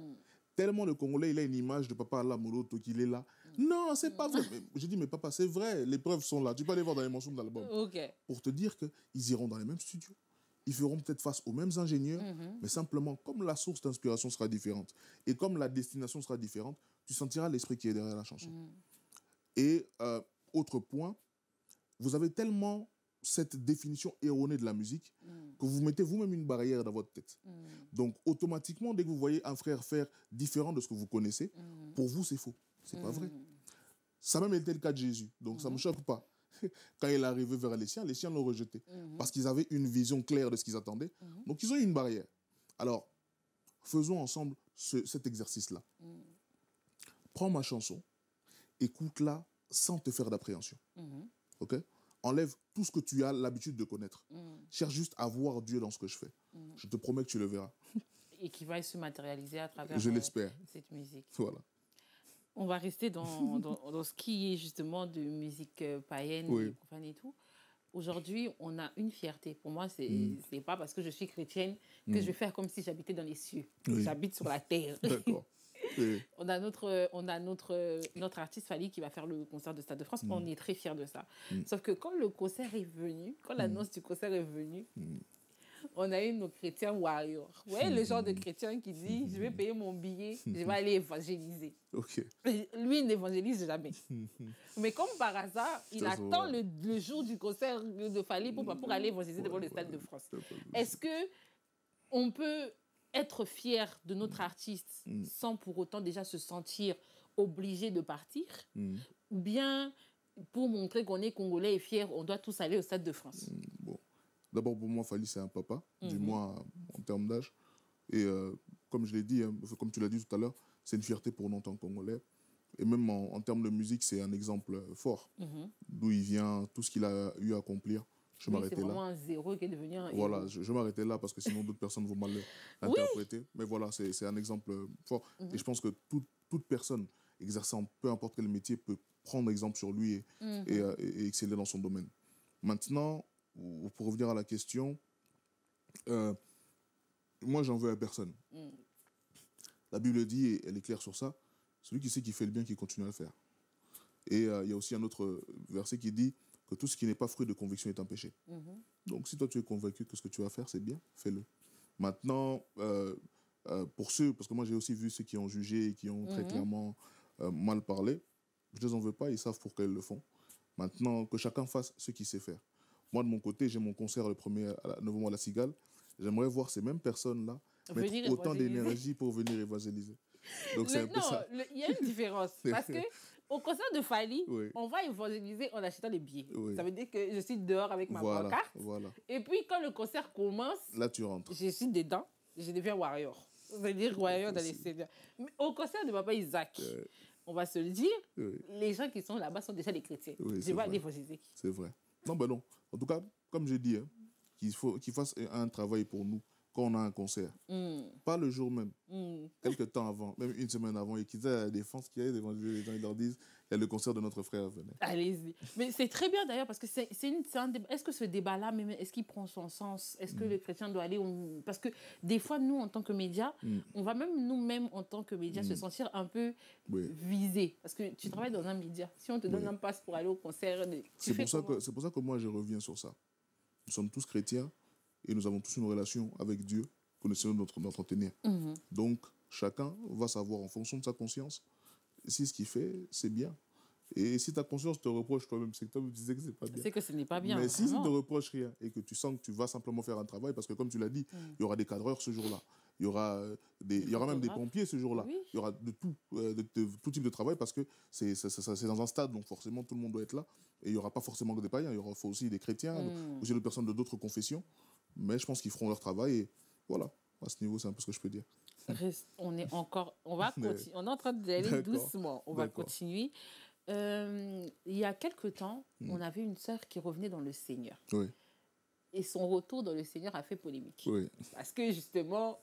Tellement le Congolais, il a une image de Papa Alain Moloto qu'il est là. Non, c'est pas vrai. J'ai dit, mais papa, c'est vrai, les preuves sont là. Tu peux aller voir dans les mentions de l'album. Pour te dire qu'ils iront dans les mêmes studios. Ils feront peut-être face aux mêmes ingénieurs, mais simplement, comme la source d'inspiration sera différente et comme la destination sera différente, tu sentiras l'esprit qui est derrière la chanson. Et autre point, vous avez tellement cette définition erronée de la musique que vous mettez vous-même une barrière dans votre tête. Donc, automatiquement, dès que vous voyez un frère faire différent de ce que vous connaissez, pour vous, c'est faux. C'est pas vrai. Ça a même été le cas de Jésus. Donc, ça ne me choque pas. Quand il est arrivé vers les siens l'ont rejeté. Parce qu'ils avaient une vision claire de ce qu'ils attendaient. Donc, ils ont eu une barrière. Alors, faisons ensemble cet exercice-là. Prends ma chanson, écoute-la sans te faire d'appréhension. OK ? Enlève tout ce que tu as l'habitude de connaître. Cherche juste à voir Dieu dans ce que je fais. Je te promets que tu le verras. Et qui va se matérialiser à travers cette musique. Voilà. On va rester dans ce qui est justement de musique païenne et profane et tout. Aujourd'hui, on a une fierté. Pour moi, c'est pas parce que je suis chrétienne que je vais faire comme si j'habitais dans les cieux. J'habite sur la terre. D'accord. On a notre artiste Fally qui va faire le concert de Stade de France. On est très fiers de ça. Sauf que quand le concert est venu, quand l'annonce du concert est venue, on a eu nos chrétiens warriors. Vous voyez le genre de chrétien qui dit, je vais payer mon billet, je vais aller évangéliser. Lui, il n'évangélise jamais. Mais comme par hasard, il attend le jour du concert de Fally pour aller évangéliser devant le Stade de France. Est-ce qu'on peut être fier de notre artiste sans pour autant déjà se sentir obligé de partir, ou bien pour montrer qu'on est Congolais et fier, on doit tous aller au Stade de France? Bon. D'abord, pour moi, Fally, c'est un papa, du moins en termes d'âge. Et comme je l'ai dit, comme tu l'as dit tout à l'heure, c'est une fierté pour nous en tant que Congolais. Et même en termes de musique, c'est un exemple fort. D'où il vient, tout ce qu'il a eu à accomplir. Je m'arrêtais là. C'est vraiment un zéro qui est devenu un voilà, héros. je m'arrêtais là parce que sinon d'autres personnes vont mal l'interpréter. Mais voilà, c'est un exemple fort. Et je pense que toute personne exerçant peu importe quel métier peut prendre exemple sur lui et exceller dans son domaine. Maintenant, pour revenir à la question, moi, j'en veux à personne. La Bible dit, et elle est claire sur ça, celui qui sait qu'il fait le bien, qui continue à le faire. Et il y a aussi un autre verset qui dit que tout ce qui n'est pas fruit de conviction est un péché. Donc, si toi, tu es convaincu que ce que tu vas faire, c'est bien, fais-le. Maintenant, pour ceux, parce que moi, j'ai aussi vu ceux qui ont jugé et qui ont très clairement mal parlé, je ne les en veux pas, ils savent pourquoi ils le font. Maintenant, que chacun fasse ce qu'il sait faire. Moi, de mon côté, j'ai mon concert le 1er novembre à la Cigale. J'aimerais voir ces mêmes personnes-là mettre autant d'énergie pour venir évangéliser. Donc, c'est un peu ça. Il y a une différence. Parce que au concert de Fally, on va évangéliser en achetant les billets. Ça veut dire que je suis dehors avec ma pancarte. Et puis, quand le concert commence, là, tu rentres. Je suis dedans. Je deviens warrior. C'est-à-dire warrior dans les scènes. Mais au concert de Papa Isaac, on va se le dire, les gens qui sont là-bas sont déjà des chrétiens. Je vais aller évangéliser. C'est vrai. Non, ben non. En tout cas, comme j'ai dit, qu'il fasse un travail pour nous quand on a un concert. Pas le jour même. Quelques temps avant, même une semaine avant, et qu'ils aient à la défense, qu'il y ait devant les gens, ils leur disent il y a le concert de notre frère, venez. Allez-y. Mais c'est très bien d'ailleurs, parce que c'est un débat. Est-ce que ce débat-là, est-ce qu'il prend son sens? Est-ce que le chrétien doit aller Parce que des fois, nous, en tant que médias, on va même nous-mêmes, en tant que médias, se sentir un peu visés. Parce que tu travailles dans un média. Si on te donne un pass pour aller au concert, c'est pour ça que moi, je reviens sur ça. Nous sommes tous chrétiens et nous avons tous une relation avec Dieu que nous essayons d'entretenir. Donc, chacun va savoir en fonction de sa conscience si ce qu'il fait, c'est bien. Et si ta conscience te reproche toi-même, c'est que toi, tu disais que c'est pas bien. C'est que ce n'est pas bien. Mais si ça ne te reproche rien et que tu sens que tu vas simplement faire un travail, parce que comme tu l'as dit, il y aura des cadreurs ce jour-là, il y aura même des pompiers ce jour-là, il y aura de tout type de travail parce que c'est dans un stade, donc forcément tout le monde doit être là. Et il n'y aura pas forcément que des païens, il y aura aussi des chrétiens, aussi des personnes de d'autres confessions. Mais je pense qu'ils feront leur travail et voilà, à ce niveau, c'est un peu ce que je peux dire. On est en train d'aller doucement, on va continuer. Il y a quelque temps, on avait une sœur qui revenait dans le Seigneur. Oui. Et son retour dans le Seigneur a fait polémique. Oui. Parce que justement,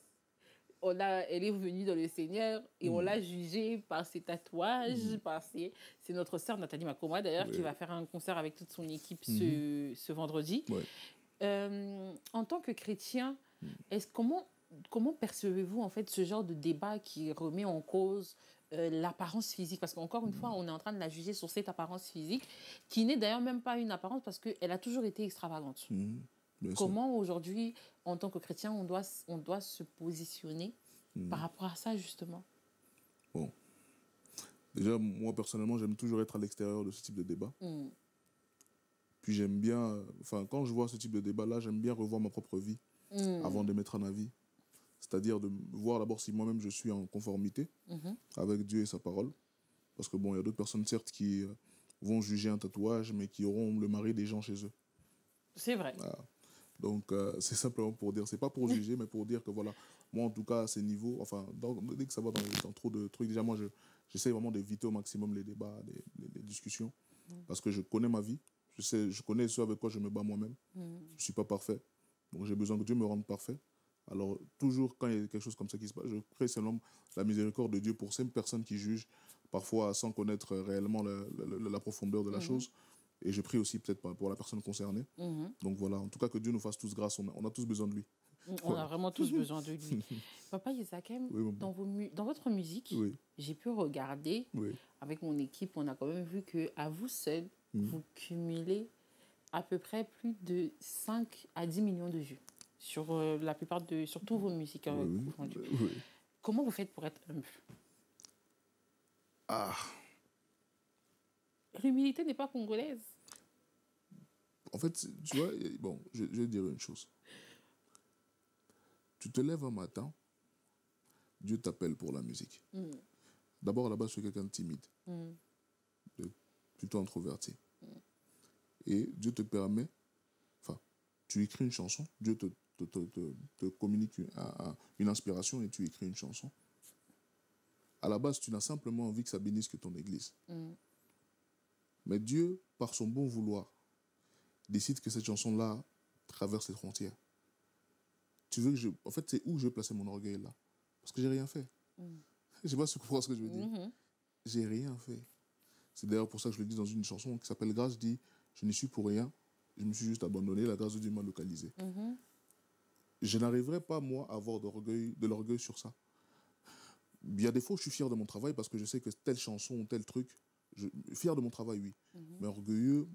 elle est revenue dans le Seigneur et on l'a jugée par ses tatouages. C'est notre sœur Nathalie Makoma d'ailleurs qui va faire un concert avec toute son équipe ce vendredi. Oui. En tant que chrétien, comment percevez-vous en fait ce genre de débat qui remet en cause l'apparence physique? Parce qu'encore une fois, on est en train de la juger sur cette apparence physique, qui n'est d'ailleurs même pas une apparence parce qu'elle a toujours été extravagante. Comment aujourd'hui, en tant que chrétien, on doit se positionner par rapport à ça, justement? Bon. Déjà, moi, personnellement, j'aime toujours être à l'extérieur de ce type de débat. Puis j'aime bien... quand je vois ce type de débat-là, j'aime bien revoir ma propre vie avant de mettre un avis. C'est-à-dire de voir d'abord si moi-même je suis en conformité avec Dieu et sa parole. Parce que bon, il y a d'autres personnes, certes, qui vont juger un tatouage, mais qui auront le mari des gens chez eux. C'est vrai. Voilà. Donc, c'est simplement pour dire, c'est pas pour juger, mais pour dire que voilà, moi en tout cas, à ces niveaux, dès que ça va dans trop de trucs, déjà moi, j'essaie vraiment d'éviter au maximum les débats, les discussions, parce que je connais ma vie, je connais ce avec quoi je me bats moi-même. Je ne suis pas parfait, donc j'ai besoin que Dieu me rende parfait. Alors, toujours, quand il y a quelque chose comme ça qui se passe, je prie seulement la miséricorde de Dieu pour ces personnes qui jugent, parfois sans connaître réellement la profondeur de la chose. Et je prie aussi peut-être pour la personne concernée. Donc voilà, en tout cas, que Dieu nous fasse tous grâce. On a tous besoin de lui. On a vraiment tous besoin de lui. Papa Yezakem, dans votre musique, j'ai pu regarder, avec mon équipe, on a quand même vu qu'à vous seul, vous cumulez à peu près plus de 5 à 10 millions de vues sur sur tous vos musiques. Comment vous faites pour être humble? L'humilité n'est pas congolaise. En fait, tu vois, bon, je vais dire une chose. Tu te lèves un matin, Dieu t'appelle pour la musique. D'abord, à la base, je suis quelqu'un de timide, plutôt introverti. Et Dieu te permet, tu écris une chanson, Dieu te communique une inspiration et tu écris une chanson. À la base, tu n'as simplement envie que ça bénisse que ton église. Mais Dieu, par son bon vouloir, décide que cette chanson-là traverse les frontières. Tu veux que en fait, c'est où je vais placer mon orgueil là? Parce que j'ai rien fait. Je ne sais pas si tu comprends ce que je veux dire. J'ai rien fait. C'est d'ailleurs pour ça que je le dis dans une chanson qui s'appelle Grâce, je dis, je n'y suis pour rien, je me suis juste abandonné, la grâce de Dieu m'a localisé. Je n'arriverai pas, moi, à avoir de l'orgueil sur ça. Il y a des fois où je suis fier de mon travail parce que je sais que telle chanson ou tel truc, fier de mon travail, oui. Mais orgueilleux,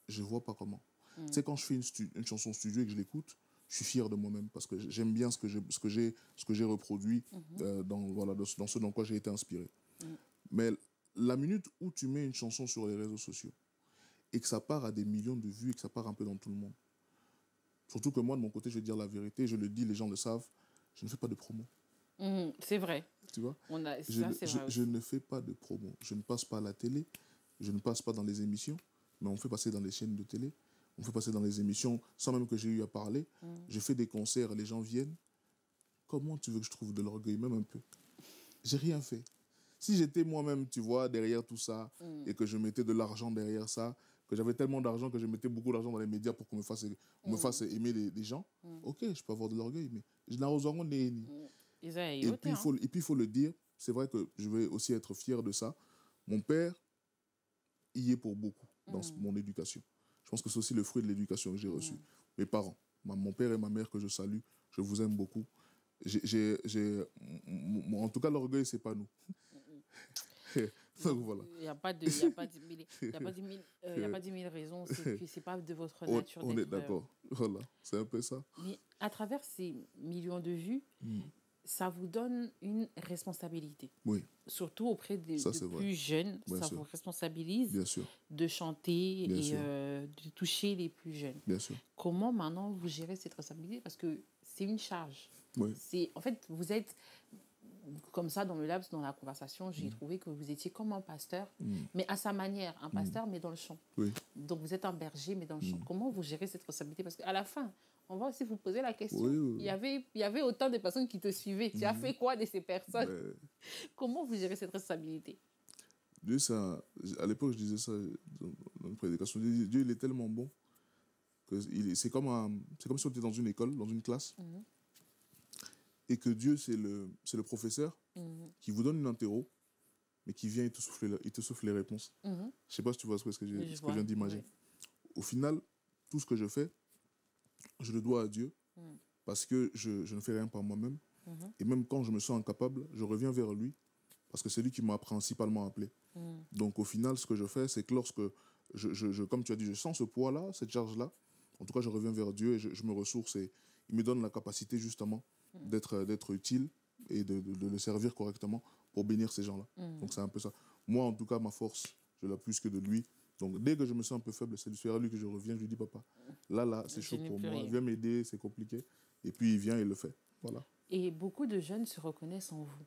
je ne vois pas comment. Tu sais, quand je fais une chanson studio et que je l'écoute, je suis fier de moi-même parce que j'aime bien ce que j'ai reproduit dans ce dans quoi j'ai été inspiré. Mais la minute où tu mets une chanson sur les réseaux sociaux et que ça part à des millions de vues et que ça part un peu dans tout le monde, surtout que moi, de mon côté, je vais dire la vérité, je le dis, les gens le savent, je ne fais pas de promo. C'est vrai. Tu vois, je ne fais pas de promo. Je ne passe pas à la télé, je ne passe pas dans les émissions, mais on fait passer dans les chaînes de télé, on fait passer dans les émissions sans même que j'ai eu à parler. Je fais des concerts, les gens viennent. Comment tu veux que je trouve de l'orgueil, même un peu? J'ai rien fait. Si j'étais moi-même, tu vois, derrière tout ça, et que je mettais de l'argent derrière ça, que j'avais tellement d'argent que je mettais beaucoup d'argent dans les médias pour qu'on me fasse, me fasse aimer les gens. Ok, je peux avoir de l'orgueil, mais je n'ai rien ni. Et puis, il faut le dire, c'est vrai que je vais aussi être fier de ça. Mon père y est pour beaucoup dans mon éducation. Je pense que c'est aussi le fruit de l'éducation que j'ai reçue. Mes parents, mon père et ma mère que je salue, je vous aime beaucoup. En tout cas, l'orgueil, c'est pas nous. Donc, voilà. Il n'y a pas 10 000 raisons. C'est pas de votre nature. On est d'accord. Voilà, c'est un peu ça. Mais à travers ces millions de vues, ça vous donne une responsabilité. Oui. Surtout auprès des plus jeunes. Bien ça sûr. vous responsabilise Bien sûr. de chanter Bien et sûr. de toucher les plus jeunes. Bien sûr. Comment maintenant vous gérez cette responsabilité? Parce que c'est une charge. Oui. En fait, vous êtes comme ça dans le laps, dans la conversation, j'ai trouvé que vous étiez comme un pasteur, mais à sa manière, un pasteur, mais dans le chant. Oui. Donc vous êtes un berger, mais dans le chant. Comment vous gérez cette responsabilité? Parce qu'à la fin, on va aussi vous poser la question. Oui. Il y avait autant de personnes qui te suivaient. Tu as fait quoi de ces personnes? Comment vous gérez cette responsabilité? Dieu, à l'époque, je disais ça dans une prédication. Dieu, il est tellement bon que c'est comme si on était dans une école, dans une classe, et que Dieu, c'est le professeur qui vous donne une interro, mais qui vient et te souffle les réponses. Je ne sais pas si tu vois ce que je viens d'imaginer. Au final, tout ce que je fais, je le dois à Dieu, parce que je ne fais rien par moi-même. Et même quand je me sens incapable, je reviens vers lui, parce que c'est lui qui m'a principalement appelé. Donc au final, ce que je fais, c'est que lorsque, comme tu as dit, je sens ce poids-là, cette charge-là, en tout cas, je reviens vers Dieu et je me ressource et il me donne la capacité justement d'être utile et de le servir correctement pour bénir ces gens-là. Donc c'est un peu ça. Moi, en tout cas, ma force, je l'ai plus que de lui. Donc dès que je me sens un peu faible, c'est vers lui que je reviens. Je lui dis, papa, là, c'est chaud pour moi. Viens m'aider, c'est compliqué. Et puis il vient et il le fait. Voilà. Et beaucoup de jeunes se reconnaissent en vous.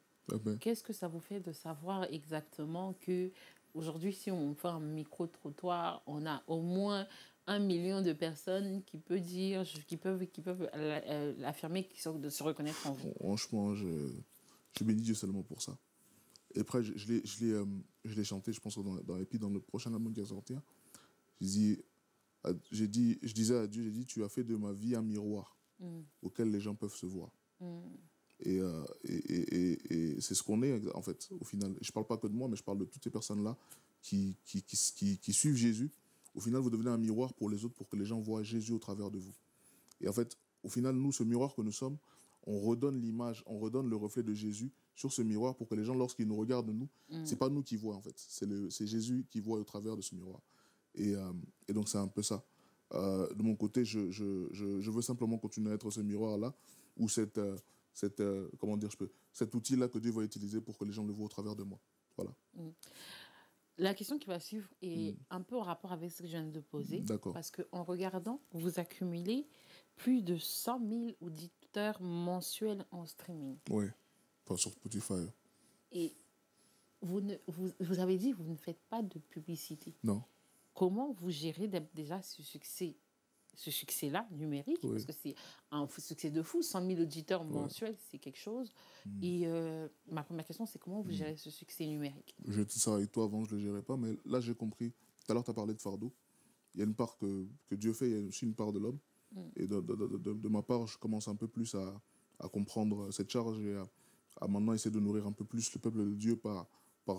Qu'est-ce que ça vous fait de savoir exactement que aujourd'hui, si on fait un micro-trottoir, on a au moins 1 million de personnes qui peuvent affirmer de se reconnaître en vous? Franchement, je bénis Dieu seulement pour ça. Et après, je l'ai chanté, je pense, dans le prochain album qui va sortir. Je disais à Dieu, j'ai dit, tu as fait de ma vie un miroir auquel les gens peuvent se voir. Et c'est ce qu'on est, en fait, au final. Je ne parle pas que de moi, mais je parle de toutes ces personnes-là qui suivent Jésus. Au final, vous devenez un miroir pour les autres, pour que les gens voient Jésus au travers de vous. Et en fait, au final, nous, ce miroir que nous sommes, on redonne l'image, on redonne le reflet de Jésus sur ce miroir pour que les gens, lorsqu'ils nous regardent, nous, c'est pas nous qui voient, en fait. C'est Jésus qui voit au travers de ce miroir. Et donc, c'est un peu ça. De mon côté, je veux simplement continuer à être ce miroir-là, ou cet outil-là que Dieu va utiliser pour que les gens le voient au travers de moi. Voilà. La question qui va suivre est un peu en rapport avec ce que je viens de poser. D'accord. Parce qu'en regardant, vous accumulez plus de 100 000 auditeurs mensuels en streaming. Oui, pas sur Spotify. Et vous avez dit que vous ne faites pas de publicité. Non. Comment vous gérez déjà ce succès-là, numérique? Parce que c'est un succès de fou. 100 000 auditeurs mensuels, c'est quelque chose. Et ma première question, c'est comment vous gérez ce succès numérique? Je dis ça avec toi, avant je ne le gérais pas, mais là j'ai compris. Tout à l'heure, tu as parlé de fardeau. Il y a une part que Dieu fait, il y a aussi une part de l'homme. Et de ma part, je commence un peu plus à comprendre cette charge et à maintenant essayer de nourrir un peu plus le peuple de Dieu par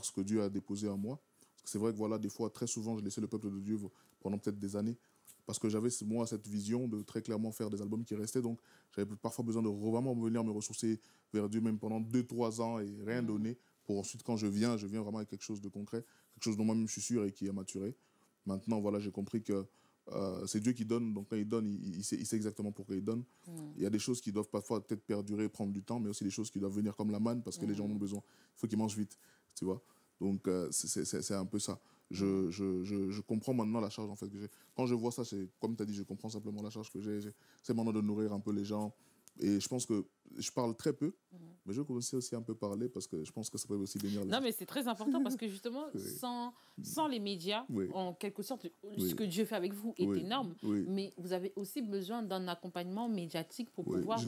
ce que Dieu a déposé en moi. Parce que c'est vrai que voilà, des fois, très souvent, je laissais le peuple de Dieu pendant peut-être des années. Parce que j'avais, moi, cette vision de très clairement faire des albums qui restaient. Donc, j'avais parfois besoin de vraiment venir me ressourcer vers Dieu, même pendant 2-3 ans et rien donner. Pour ensuite, quand je viens vraiment avec quelque chose de concret, quelque chose dont moi-même je suis sûr et qui est maturé. Maintenant, voilà, j'ai compris que c'est Dieu qui donne. Donc, quand il donne, il sait exactement pourquoi il donne. Il y a des choses qui doivent parfois peut-être perdurer, prendre du temps, mais aussi des choses qui doivent venir comme la manne parce que les gens en ont besoin. Il faut qu'ils mangent vite, tu vois. Donc, c'est un peu ça. Je comprends maintenant la charge en fait, que j'ai. Quand je vois ça, comme tu as dit, je comprends simplement la charge que j'ai. C'est maintenant de nourrir un peu les gens Et je pense que je parle très peu, mais je commence aussi un peu parler parce que je pense que ça peut aussi venir... Non, mais c'est très important parce que justement, sans les médias, en quelque sorte, ce que Dieu fait avec vous est énorme, mais vous avez aussi besoin d'un accompagnement médiatique pour pouvoir...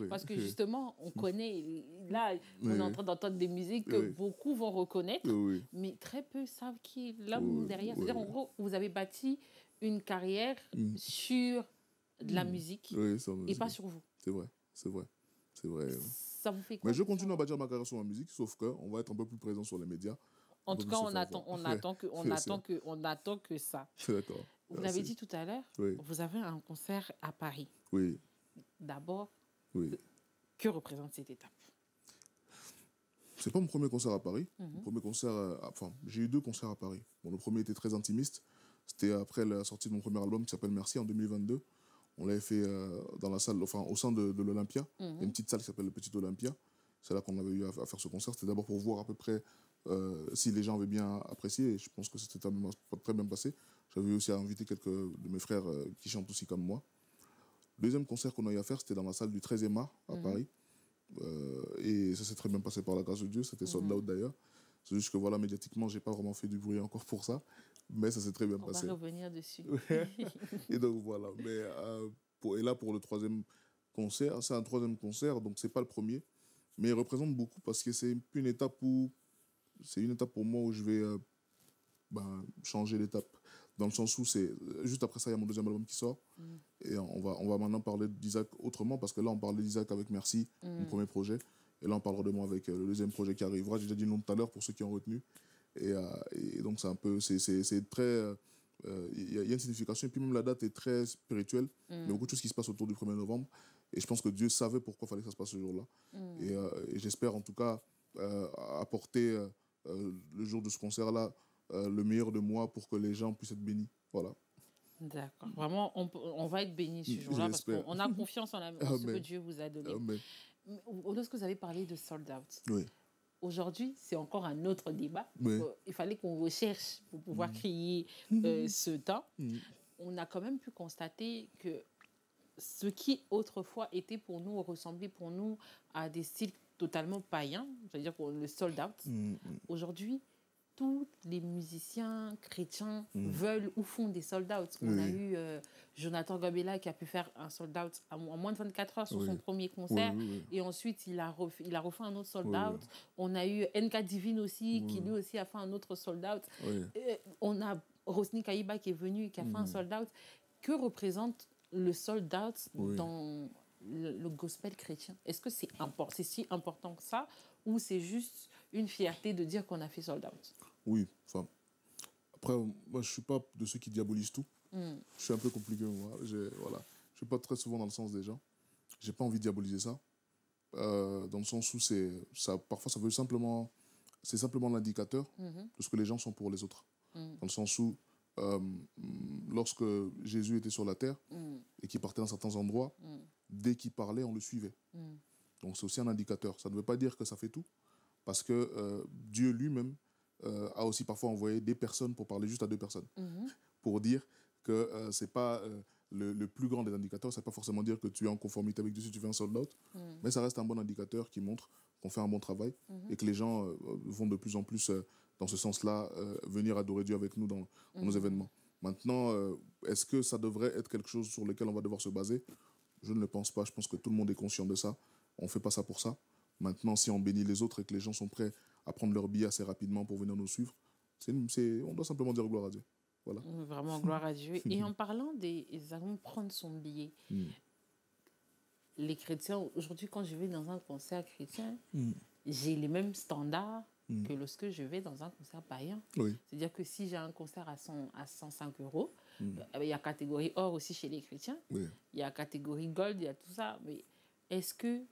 parce que justement, on connaît... Là, on est en train d'entendre des musiques que beaucoup vont reconnaître, mais très peu savent qui est l'homme derrière. C'est-à-dire, en gros, vous avez bâti une carrière sur de la musique et pas sur vous. C'est vrai, c'est vrai. C'est vrai. Ça vous fait quoi? Mais je continue à bâtir ma carrière sur la musique, sauf qu'on va être un peu plus présent sur les médias. En tout cas, on attend que ça. D'accord. Vous l'avez dit tout à l'heure, vous avez un concert à Paris. Oui. D'abord, que représente cette étape? C'est pas mon premier concert à Paris. Mon premier concert, enfin, j'ai eu 2 concerts à Paris. Bon, le premier était très intimiste. C'était après la sortie de mon premier album qui s'appelle Merci en 2022. On l'avait fait dans la salle, enfin, au sein de l'Olympia. Il y a une petite salle qui s'appelle le Petit Olympia. C'est là qu'on avait eu à faire ce concert. C'était d'abord pour voir à peu près si les gens avaient bien apprécié. Et je pense que c'était très bien passé. J'avais aussi invité quelques de mes frères qui chantent aussi comme moi. Le deuxième concert qu'on a eu à faire, c'était dans la salle du 13e art à Paris. Et ça s'est très bien passé par la grâce de Dieu. C'était sold out d'ailleurs. C'est juste que voilà, médiatiquement, j'ai pas vraiment fait du bruit encore pour ça. Mais ça s'est très bien passé. On va revenir dessus. Et donc voilà. Mais, et là, pour le 3e concert, c'est un 3e concert, donc c'est pas le premier. Mais il représente beaucoup parce que c'est une étape pour moi où je vais changer d'étape. Dans le sens où c'est juste après ça, il y a mon 2e album qui sort. Et on va maintenant parler d'Isaac autrement parce que là, on parlait d'Isaac avec Merci, mon premier projet. Et là, on parlera de moi avec le 2e projet qui arrivera. J'ai déjà dit le nom tout à l'heure pour ceux qui ont retenu. Et donc, c'est un peu... C'est très... Il y a une signification. Et puis, même la date est très spirituelle. Il y a beaucoup de choses qui se passent autour du 1er novembre. Et je pense que Dieu savait pourquoi il fallait que ça se passe ce jour-là. Et j'espère, en tout cas, apporter le jour de ce concert-là le meilleur de moi pour que les gens puissent être bénis. Voilà. D'accord. Vraiment, on va être bénis ce jour-là parce qu'on a confiance en ce que Dieu vous a donné. Amen. Lorsque vous avez parlé de sold out, oui. Aujourd'hui, c'est encore un autre débat. Oui. Il fallait qu'on recherche pour pouvoir crier ce temps. On a quand même pu constater que ce qui autrefois était pour nous, ressemblait pour nous à des styles totalement païens, c'est-à-dire le sold out, aujourd'hui, tous les musiciens chrétiens veulent ou font des sold out. On a eu Jonathan Gabella qui a pu faire un sold out en moins de 24 heures sur son premier concert. Et ensuite, il a refait un autre sold out. On a eu NK Divine aussi, qui lui aussi a fait un autre sold out. On a Rosny Kaïba qui est venu et qui a fait un sold out. Que représente le sold out dans le gospel chrétien? Est-ce que c'est si important que ça ou c'est juste une fierté de dire qu'on a fait sold out? Oui, enfin... Après, moi, je ne suis pas de ceux qui diabolisent tout. Je suis un peu compliqué, moi. Je ne suis pas très souvent dans le sens des gens. Je n'ai pas envie de diaboliser ça. Dans le sens où parfois, ça veut simplement... C'est simplement l'indicateur de ce que les gens sont pour les autres. Dans le sens où, lorsque Jésus était sur la terre et qu'il partait dans certains endroits, dès qu'il parlait, on le suivait. Donc, c'est aussi un indicateur. Ça ne veut pas dire que ça fait tout. Parce que Dieu lui-même a aussi parfois envoyé des personnes pour parler juste à 2 personnes. Pour dire que ce n'est pas le plus grand des indicateurs. Ça ne veut pas forcément dire que tu es en conformité avec Dieu si tu fais un sold out. Mais ça reste un bon indicateur qui montre qu'on fait un bon travail et que les gens vont de plus en plus, dans ce sens-là, venir adorer Dieu avec nous dans nos événements. Maintenant, est-ce que ça devrait être quelque chose sur lequel on va devoir se baser? Je ne le pense pas. Je pense que tout le monde est conscient de ça. On ne fait pas ça pour ça. Maintenant, si on bénit les autres et que les gens sont prêts à prendre leur billet assez rapidement pour venir nous suivre, on doit simplement dire gloire à Dieu. Voilà. Vraiment gloire à Dieu. Et en parlant des allons prendre son billet, les chrétiens, aujourd'hui, quand je vais dans un concert chrétien, j'ai les mêmes standards que lorsque je vais dans un concert païen. C'est-à-dire que si j'ai un concert à 105 €, il y a catégorie or aussi chez les chrétiens, il y a catégorie gold, il y a tout ça. Mais est-ce que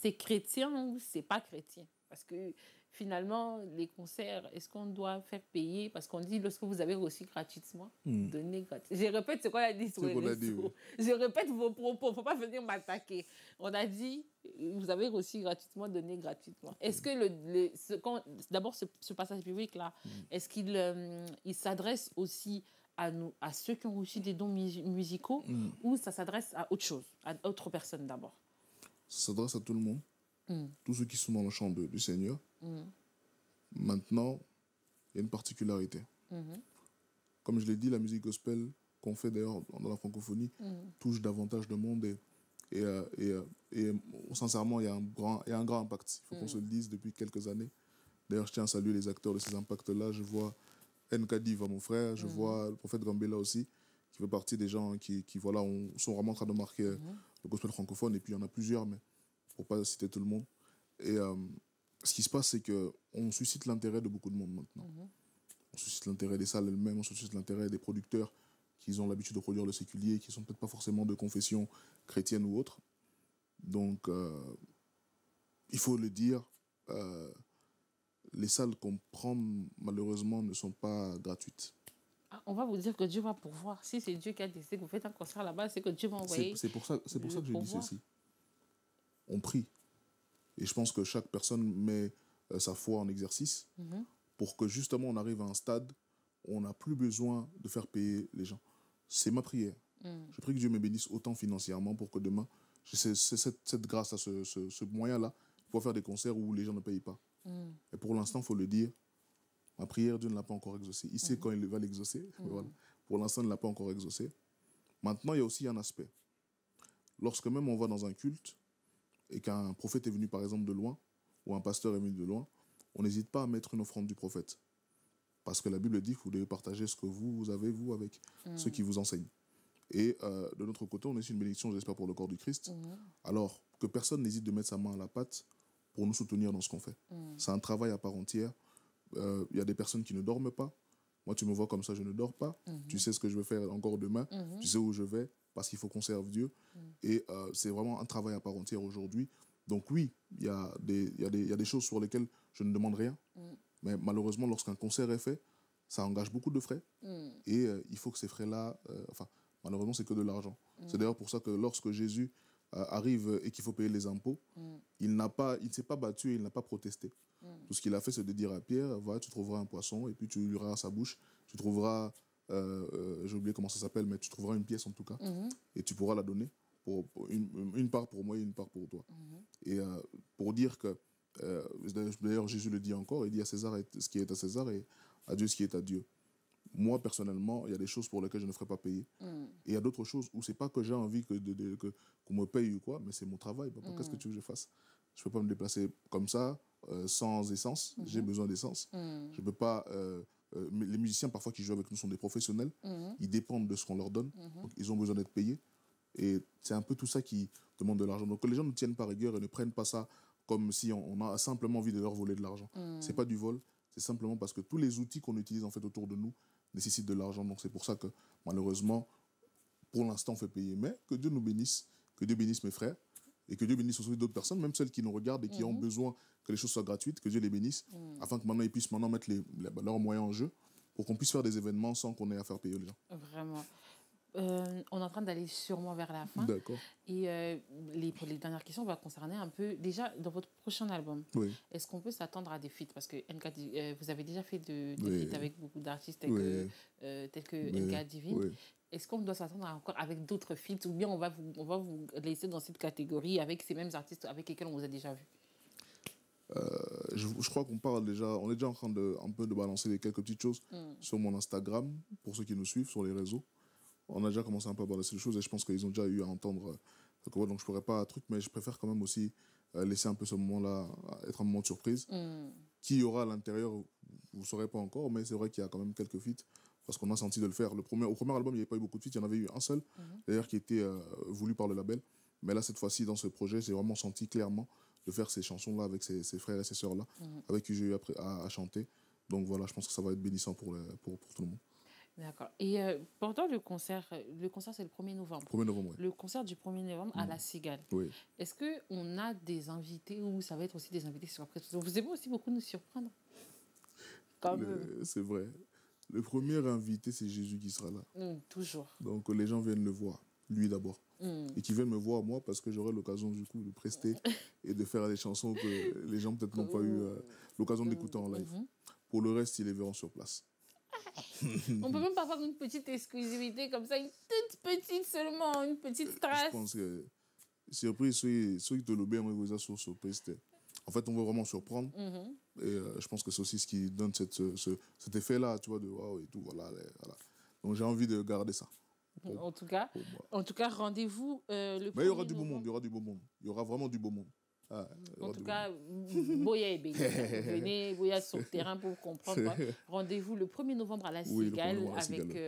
c'est chrétien ou c'est pas chrétien? Parce que finalement, les concerts, est-ce qu'on doit faire payer? Parce qu'on dit, lorsque vous avez reçu gratuitement, donnez gratuitement. Je répète ce qu'on a dit sur les réseaux. Je répète vos propos, il ne faut pas venir m'attaquer. On a dit, vous avez reçu gratuitement, donnez gratuitement. Est-ce que, d'abord, ce passage public-là, est-ce qu'il s'adresse aussi à ceux qui ont reçu des dons musicaux ou ça s'adresse à autre chose, à d'autres personnes d'abord? Ça s'adresse à tout le monde, tous ceux qui sont dans le champ du Seigneur. Maintenant, il y a une particularité. Comme je l'ai dit, la musique gospel qu'on fait d'ailleurs dans la francophonie touche davantage de monde et sincèrement, il y a un grand impact. Il faut qu'on se le dise depuis quelques années. D'ailleurs, je tiens à saluer les acteurs de ces impacts-là. Je vois NK Diva, mon frère, je vois le prophète Gambela aussi, qui fait partie des gens qui voilà, sont vraiment en train de marquer le gospel francophone. Et puis, il y en a plusieurs, mais pour ne pas citer tout le monde. Et ce qui se passe, c'est qu'on suscite l'intérêt de beaucoup de monde maintenant. On suscite l'intérêt des salles elles-mêmes, on suscite l'intérêt des producteurs qui ont l'habitude de produire le séculier, qui ne sont peut-être pas forcément de confession chrétienne ou autre. Donc, il faut le dire, les salles qu'on prend, malheureusement, ne sont pas gratuites. Ah, on va vous dire que Dieu va pourvoir. Si c'est Dieu qui a décidé que vous faites un concert là-bas, c'est que Dieu va envoyer. C'est pour ça que je dis ceci. On prie. Et je pense que chaque personne met sa foi en exercice pour que justement on arrive à un stade où on n'a plus besoin de faire payer les gens. C'est ma prière. Je prie que Dieu me bénisse autant financièrement pour que demain, j'ai cette grâce à ce moyen-là pour faire des concerts où les gens ne payent pas. Et pour l'instant, il faut le dire, ma prière, Dieu ne l'a pas encore exaucée. Il sait quand il va l'exaucer. Voilà. Pour l'instant, il ne l'a pas encore exaucée. Maintenant, il y a aussi un aspect. Lorsque même on va dans un culte et qu'un prophète est venu par exemple de loin, ou un pasteur est venu de loin, on n'hésite pas à mettre une offrande du prophète. Parce que la Bible dit que vous devez partager ce que vous avez, vous, avec ceux qui vous enseignent. Et de notre côté, on est sur une bénédiction, j'espère, pour le corps du Christ. Alors, que personne n'hésite de mettre sa main à la pâte pour nous soutenir dans ce qu'on fait. C'est un travail à part entière. Il y a des personnes qui ne dorment pas. Moi, tu me vois comme ça, je ne dors pas. Tu sais ce que je vais faire encore demain. Tu sais où je vais, parce qu'il faut qu'on serve Dieu. Et c'est vraiment un travail à part entière aujourd'hui. Donc oui, il y a des choses sur lesquelles je ne demande rien. Mais malheureusement, lorsqu'un concert est fait, ça engage beaucoup de frais. Et il faut que ces frais-là... malheureusement, c'est que de l'argent. C'est d'ailleurs pour ça que lorsque Jésus arrive et qu'il faut payer les impôts, il ne s'est pas battu et il n'a pas protesté. Tout ce qu'il a fait, c'est de dire à Pierre, va, tu trouveras un poisson et puis tu lui auras sa bouche, tu trouveras, j'ai oublié comment ça s'appelle, mais tu trouveras une pièce en tout cas, et tu pourras la donner, pour une part pour moi et une part pour toi. Et pour dire que, d'ailleurs Jésus le dit encore, il dit à César ce qui est à César et à Dieu ce qui est à Dieu. Moi, personnellement, il y a des choses pour lesquelles je ne ferai pas payer. Et il y a d'autres choses où c'est pas que j'ai envie qu'on me paye ou quoi, mais c'est mon travail. Qu'est-ce que tu veux que je fasse? Je ne peux pas me déplacer comme ça, sans essence. J'ai besoin d'essence. Je peux pas... les musiciens, parfois, qui jouent avec nous sont des professionnels. Ils dépendent de ce qu'on leur donne. Donc, ils ont besoin d'être payés. Et c'est un peu tout ça qui demande de l'argent. Donc, que les gens ne tiennent pas rigueur et ne prennent pas ça comme si on a simplement envie de leur voler de l'argent. C'est pas du vol. C'est simplement parce que tous les outils qu'on utilise en fait autour de nous nécessitent de l'argent. Donc c'est pour ça que malheureusement, pour l'instant, on fait payer. Mais que Dieu nous bénisse, que Dieu bénisse mes frères et que Dieu bénisse aussi d'autres personnes, même celles qui nous regardent et qui ont besoin que les choses soient gratuites, que Dieu les bénisse, afin que maintenant ils puissent mettre leurs moyens en jeu pour qu'on puisse faire des événements sans qu'on ait à faire payer les gens. Vraiment. On est en train d'aller sûrement vers la fin. D'accord. Et pour les dernières questions, on va concerner un peu, déjà, dans votre prochain album, est-ce qu'on peut s'attendre à des feats? Parce que vous avez déjà fait des feats avec beaucoup d'artistes tels que NK Divine. Est-ce qu'on doit s'attendre encore avec d'autres feats ou bien on va vous laisser dans cette catégorie avec ces mêmes artistes avec lesquels on vous a déjà vu? Je crois qu'on parle déjà, on est déjà en train un peu de balancer quelques petites choses sur mon Instagram, pour ceux qui nous suivent sur les réseaux. On a déjà commencé un peu à balancer les choses et je pense qu'ils ont déjà eu à entendre. Donc je ne pourrais pas un truc, mais je préfère quand même aussi laisser un peu ce moment-là être un moment de surprise. Qui y aura à l'intérieur, vous ne saurez pas encore, mais c'est vrai qu'il y a quand même quelques feats parce qu'on a senti de le faire. Au premier album, il n'y avait pas eu beaucoup de feats, il y en avait eu un seul, d'ailleurs qui était voulu par le label. Mais là, cette fois-ci, dans ce projet, j'ai vraiment senti clairement de faire ces chansons-là avec ces frères et ces sœurs-là, avec qui j'ai eu à chanter. Donc voilà, je pense que ça va être bénissant pour tout le monde. D'accord. Et pendant le concert c'est le 1er novembre. 1er novembre, oui. Le concert du 1er novembre à la Cigale. Oui. Est-ce qu'on a des invités ou ça va être aussi des invités surprises? Vous aimez aussi beaucoup nous surprendre. C'est vrai. Le premier invité, c'est Jésus qui sera là. Toujours. Donc les gens viennent le voir, lui d'abord. Et qui viennent me voir moi parce que j'aurai l'occasion du coup de prester et de faire des chansons que les gens peut-être n'ont pas eu l'occasion d'écouter en live. Pour le reste, ils les verront sur place. On peut même pas avoir une petite exclusivité comme ça, une toute petite seulement, une petite trace. Je pense que surprise, ceux qui te le bien, vous avez surprise. En fait, on veut vraiment surprendre. Et je pense que c'est aussi ce qui donne cet effet-là, tu vois, de waouh et tout. Voilà. Donc j'ai envie de garder ça. En tout cas, rendez-vous le 1er Mais il y aura du beau novembre. monde, il y aura du beau monde. Il y aura vraiment du beau monde. En tout cas, Boya et Béni. Venez, Boya sur le terrain pour comprendre. Quoi. Rendez-vous le 1er novembre à la Cigale avec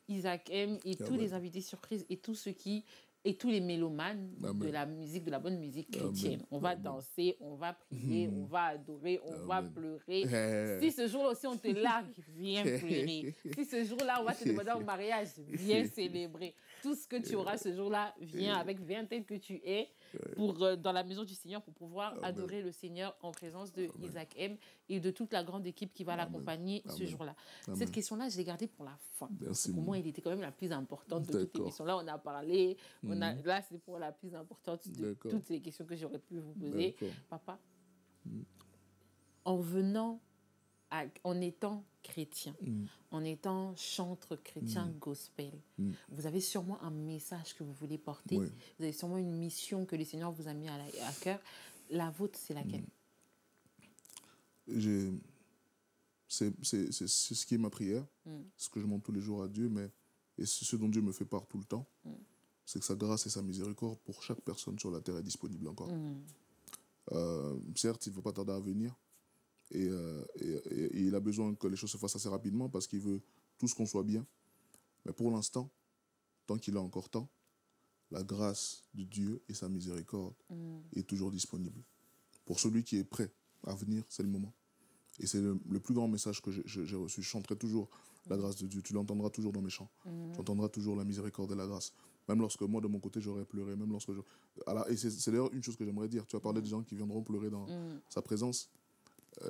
Isaac M et tous les invités surprises et tous ceux qui... Et tous les mélomanes de la musique, de la bonne musique chrétienne. On va danser, on va prier, on va adorer, on va pleurer. Si ce jour-là aussi on te largue, viens pleurer. Si ce jour-là on va te demander en mariage, viens célébrer. Tout ce que tu auras ce jour-là, viens tel que tu es dans la maison du Seigneur pour pouvoir adorer le Seigneur en présence de Isaac M et de toute la grande équipe qui va l'accompagner ce jour-là. Cette question-là, je l'ai gardée pour la fin. Pour moi, elle était quand même la plus importante de toute l'émission. Là, on a parlé... Là, c'est pour la plus importante de toutes les questions que j'aurais pu vous poser. Papa, en étant chrétien, en étant chantre chrétien gospel, vous avez sûrement un message que vous voulez porter. Vous avez sûrement une mission que le Seigneur vous a mis à cœur. La vôtre, c'est laquelle? C'est ce qui est ma prière, ce que je demande tous les jours à Dieu, et c'est ce dont Dieu me fait part tout le temps. C'est que sa grâce et sa miséricorde pour chaque personne sur la terre est disponible encore. Certes, il ne faut pas tarder à venir. Et il a besoin que les choses se fassent assez rapidement parce qu'il veut tous qu'on soit bien. Mais pour l'instant, tant qu'il a encore temps, la grâce de Dieu et sa miséricorde est toujours disponible. Pour celui qui est prêt à venir, c'est le moment. Et c'est le plus grand message que j'ai reçu. Je chanterai toujours la grâce de Dieu. Tu l'entendras toujours dans mes chants. Tu entendras toujours la miséricorde et la grâce. Même lorsque moi, de mon côté, j'aurais pleuré. Même lorsque et c'est d'ailleurs une chose que j'aimerais dire. Tu as parlé des gens qui viendront pleurer dans sa présence.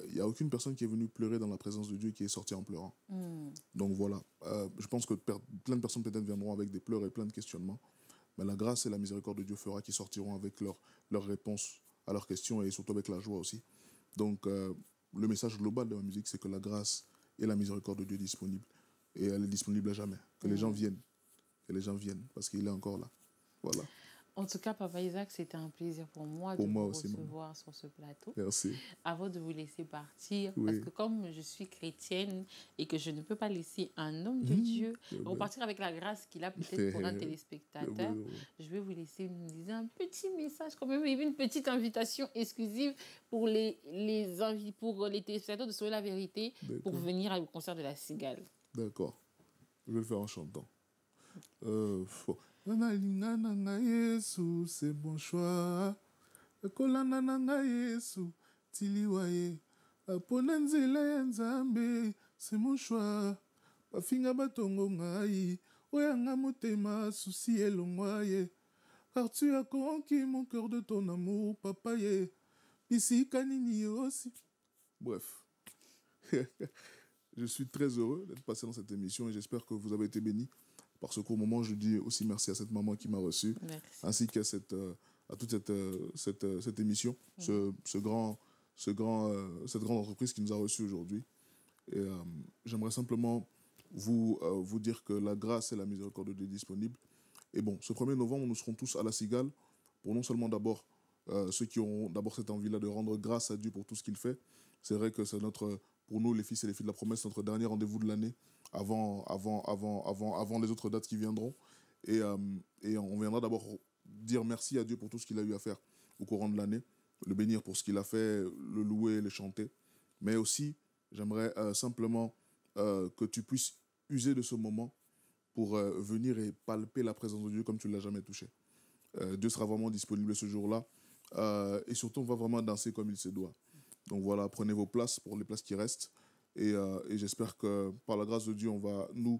Il n'y a aucune personne qui est venue pleurer dans la présence de Dieu qui est sortie en pleurant. Donc voilà. Je pense que plein de personnes peut-être viendront avec des pleurs et plein de questionnements. Mais la grâce et la miséricorde de Dieu fera qu'ils sortiront avec leur réponse à leurs questions et surtout avec la joie aussi. Donc le message global de ma musique, c'est que la grâce et la miséricorde de Dieu est disponible. Et elle est disponible à jamais. Que les gens viennent. Que les gens viennent parce qu'il est encore là. Voilà. En tout cas, Papa Isaac, c'était un plaisir pour moi de vous recevoir sur ce plateau. Merci. Avant de vous laisser partir, parce que comme je suis chrétienne et que je ne peux pas laisser un homme de Dieu repartir avec la grâce qu'il a peut-être pour un téléspectateur, je vais vous laisser nous dire un petit message, quand même, une petite invitation exclusive pour les téléspectateurs de Sauver la Vérité pour venir au concert de la Cigale. D'accord. Je vais le faire en chantant. Nanalinga nanga Yesu, c'est bon choix. Kolanda nanga Yesu, tiliwaye. Apona nzela ya Nzambe, c'est mon choix. Bafinga batongo ngai, oyanga motema, souci elongwaye. Car tu as conquis mon cœur de ton amour, papa ye. Bisika nini aussi. Bref. Je suis très heureux d'être passé dans cette émission et j'espère que vous avez été bénis. Par ce court moment, je dis aussi merci à cette maman qui m'a reçu, ainsi qu'à toute cette émission, cette grande entreprise qui nous a reçus aujourd'hui. Et j'aimerais simplement vous dire que la grâce et la miséricorde de Dieu est disponible. Et bon, ce 1er novembre, nous serons tous à la Cigale, pour non seulement d'abord ceux qui auront d'abord cette envie-là de rendre grâce à Dieu pour tout ce qu'il fait. C'est vrai que c'est pour nous, les fils et les filles de la promesse, notre dernier rendez-vous de l'année, avant les autres dates qui viendront. Et on viendra d'abord dire merci à Dieu pour tout ce qu'il a eu à faire au courant de l'année, le bénir pour ce qu'il a fait, le louer, le chanter. Mais aussi, j'aimerais simplement que tu puisses user de ce moment pour venir et palper la présence de Dieu comme tu ne l'as jamais touché. Dieu sera vraiment disponible ce jour-là. Et surtout, on va vraiment danser comme il se doit. Donc voilà, prenez vos places pour les places qui restent. Et j'espère que par la grâce de Dieu, on va, nous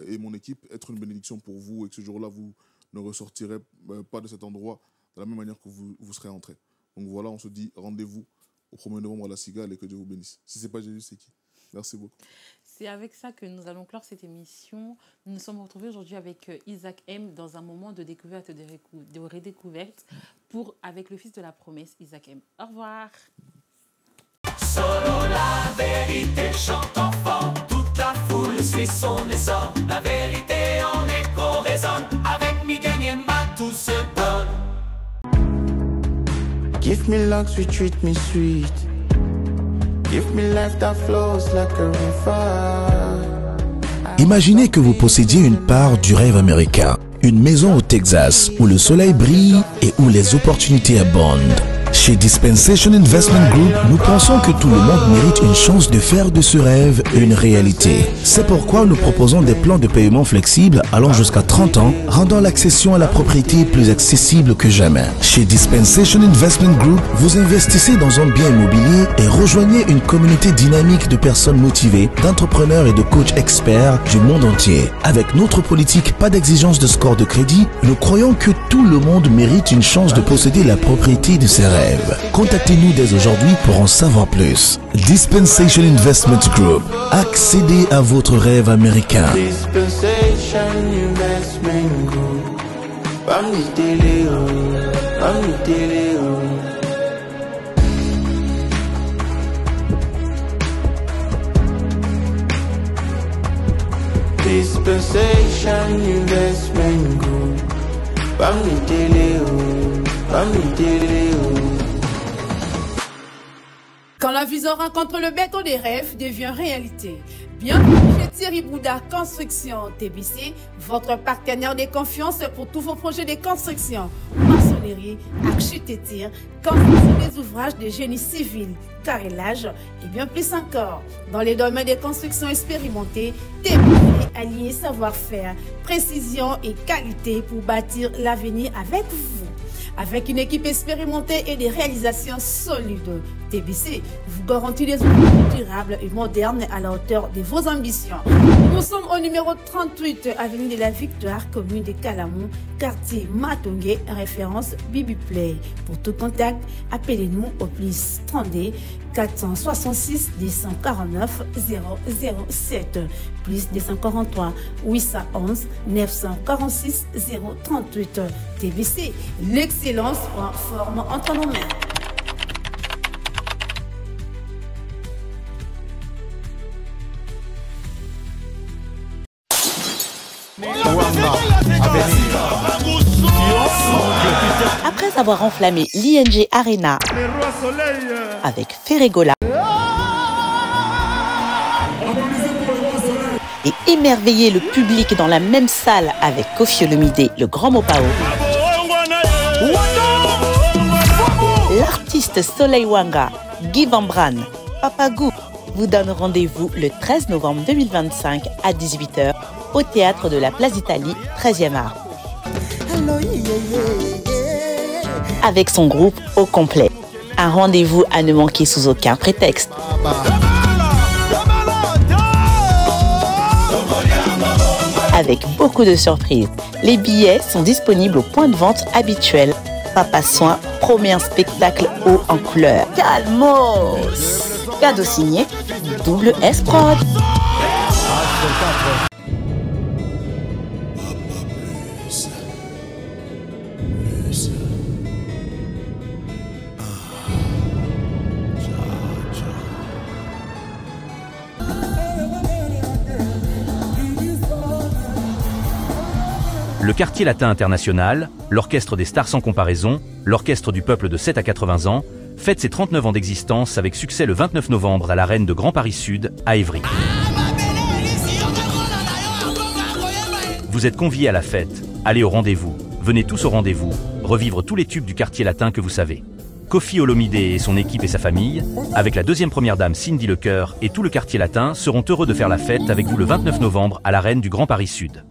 et mon équipe, être une bénédiction pour vous et que ce jour-là, vous ne ressortirez pas de cet endroit de la même manière que vous serez entrés. Donc voilà, on se dit rendez-vous au 1er novembre à la Cigale et que Dieu vous bénisse. Si ce n'est pas Jésus, c'est qui? Merci beaucoup. C'est avec ça que nous allons clore cette émission. Nous nous sommes retrouvés aujourd'hui avec Isaac M dans un moment de découverte, de redécouverte avec le fils de la promesse, Isaac M. Au revoir. Solo la vérité chante enfant toute la foule suit son essor. La vérité en écho résonne. Avec Miguel Niemba, tout se donne. Give me luck, sweet, treat me sweet. Give me life that flows like a river. Imaginez que vous possédiez une part du rêve américain, une maison au Texas où le soleil brille et où les opportunités abondent. Chez Dispensation Investment Group, nous pensons que tout le monde mérite une chance de faire de ce rêve une réalité. C'est pourquoi nous proposons des plans de paiement flexibles allant jusqu'à 30 ans, rendant l'accession à la propriété plus accessible que jamais. Chez Dispensation Investment Group, vous investissez dans un bien immobilier et rejoignez une communauté dynamique de personnes motivées, d'entrepreneurs et de coachs experts du monde entier. Avec notre politique pas d'exigence de score de crédit, nous croyons que tout le monde mérite une chance de posséder la propriété de ses rêves. Contactez-nous dès aujourd'hui pour en savoir plus. Dispensation Investment Group. Accédez à votre rêve américain. Dispensation Investment Group. Dispensation Investment Group. Quand la vision rencontre le béton des rêves devient réalité. Bienvenue chez Thierry Bouddha Construction TBC, votre partenaire de confiance pour tous vos projets de construction, maçonnerie, architecture, construction des ouvrages de génie civil, carrelage et bien plus encore. Dans les domaines de construction expérimentés, TBC allié savoir-faire, précision et qualité pour bâtir l'avenir avec vous. Avec une équipe expérimentée et des réalisations solides, TBC vous garantit des outils durables et modernes à la hauteur de vos ambitions. Nous sommes au numéro 38, avenue de la Victoire, commune de Calamou, quartier Matongé, référence Bibi Play. Pour tout contact, appelez-nous au plus 32 466 249 007 plus 243 811 946 038. TBC, l'excellence en forme entre nos mains. Après avoir enflammé l'ING Arena avec Ferregola et émerveillé le public dans la même salle avec Koffi Olomide, le Grand Mopao, l'artiste Soleil Wanga, Guy Van Bran, Papa Gou vous donne rendez-vous le 13 novembre 2025 à 18 h au théâtre de la Place d'Italie, 13e art. Avec son groupe au complet. Un rendez-vous à ne manquer sous aucun prétexte. Avec beaucoup de surprises. Les billets sont disponibles au point de vente habituel. Papa Soin promet un spectacle haut en couleur. Calmos! Cadeau signé Double S Prod. Le Quartier Latin International, l'Orchestre des Stars sans comparaison, l'Orchestre du Peuple de 7 à 80 ans, fête ses 39 ans d'existence avec succès le 29 novembre à l'Arène de Grand Paris Sud, à Évry. Vous êtes conviés à la fête, allez au rendez-vous, venez tous au rendez-vous, revivre tous les tubes du Quartier Latin que vous savez. Koffi Olomide et son équipe et sa famille, avec la deuxième première dame Cindy Lecoeur et tout le Quartier Latin seront heureux de faire la fête avec vous le 29 novembre à l'Arène du Grand Paris Sud.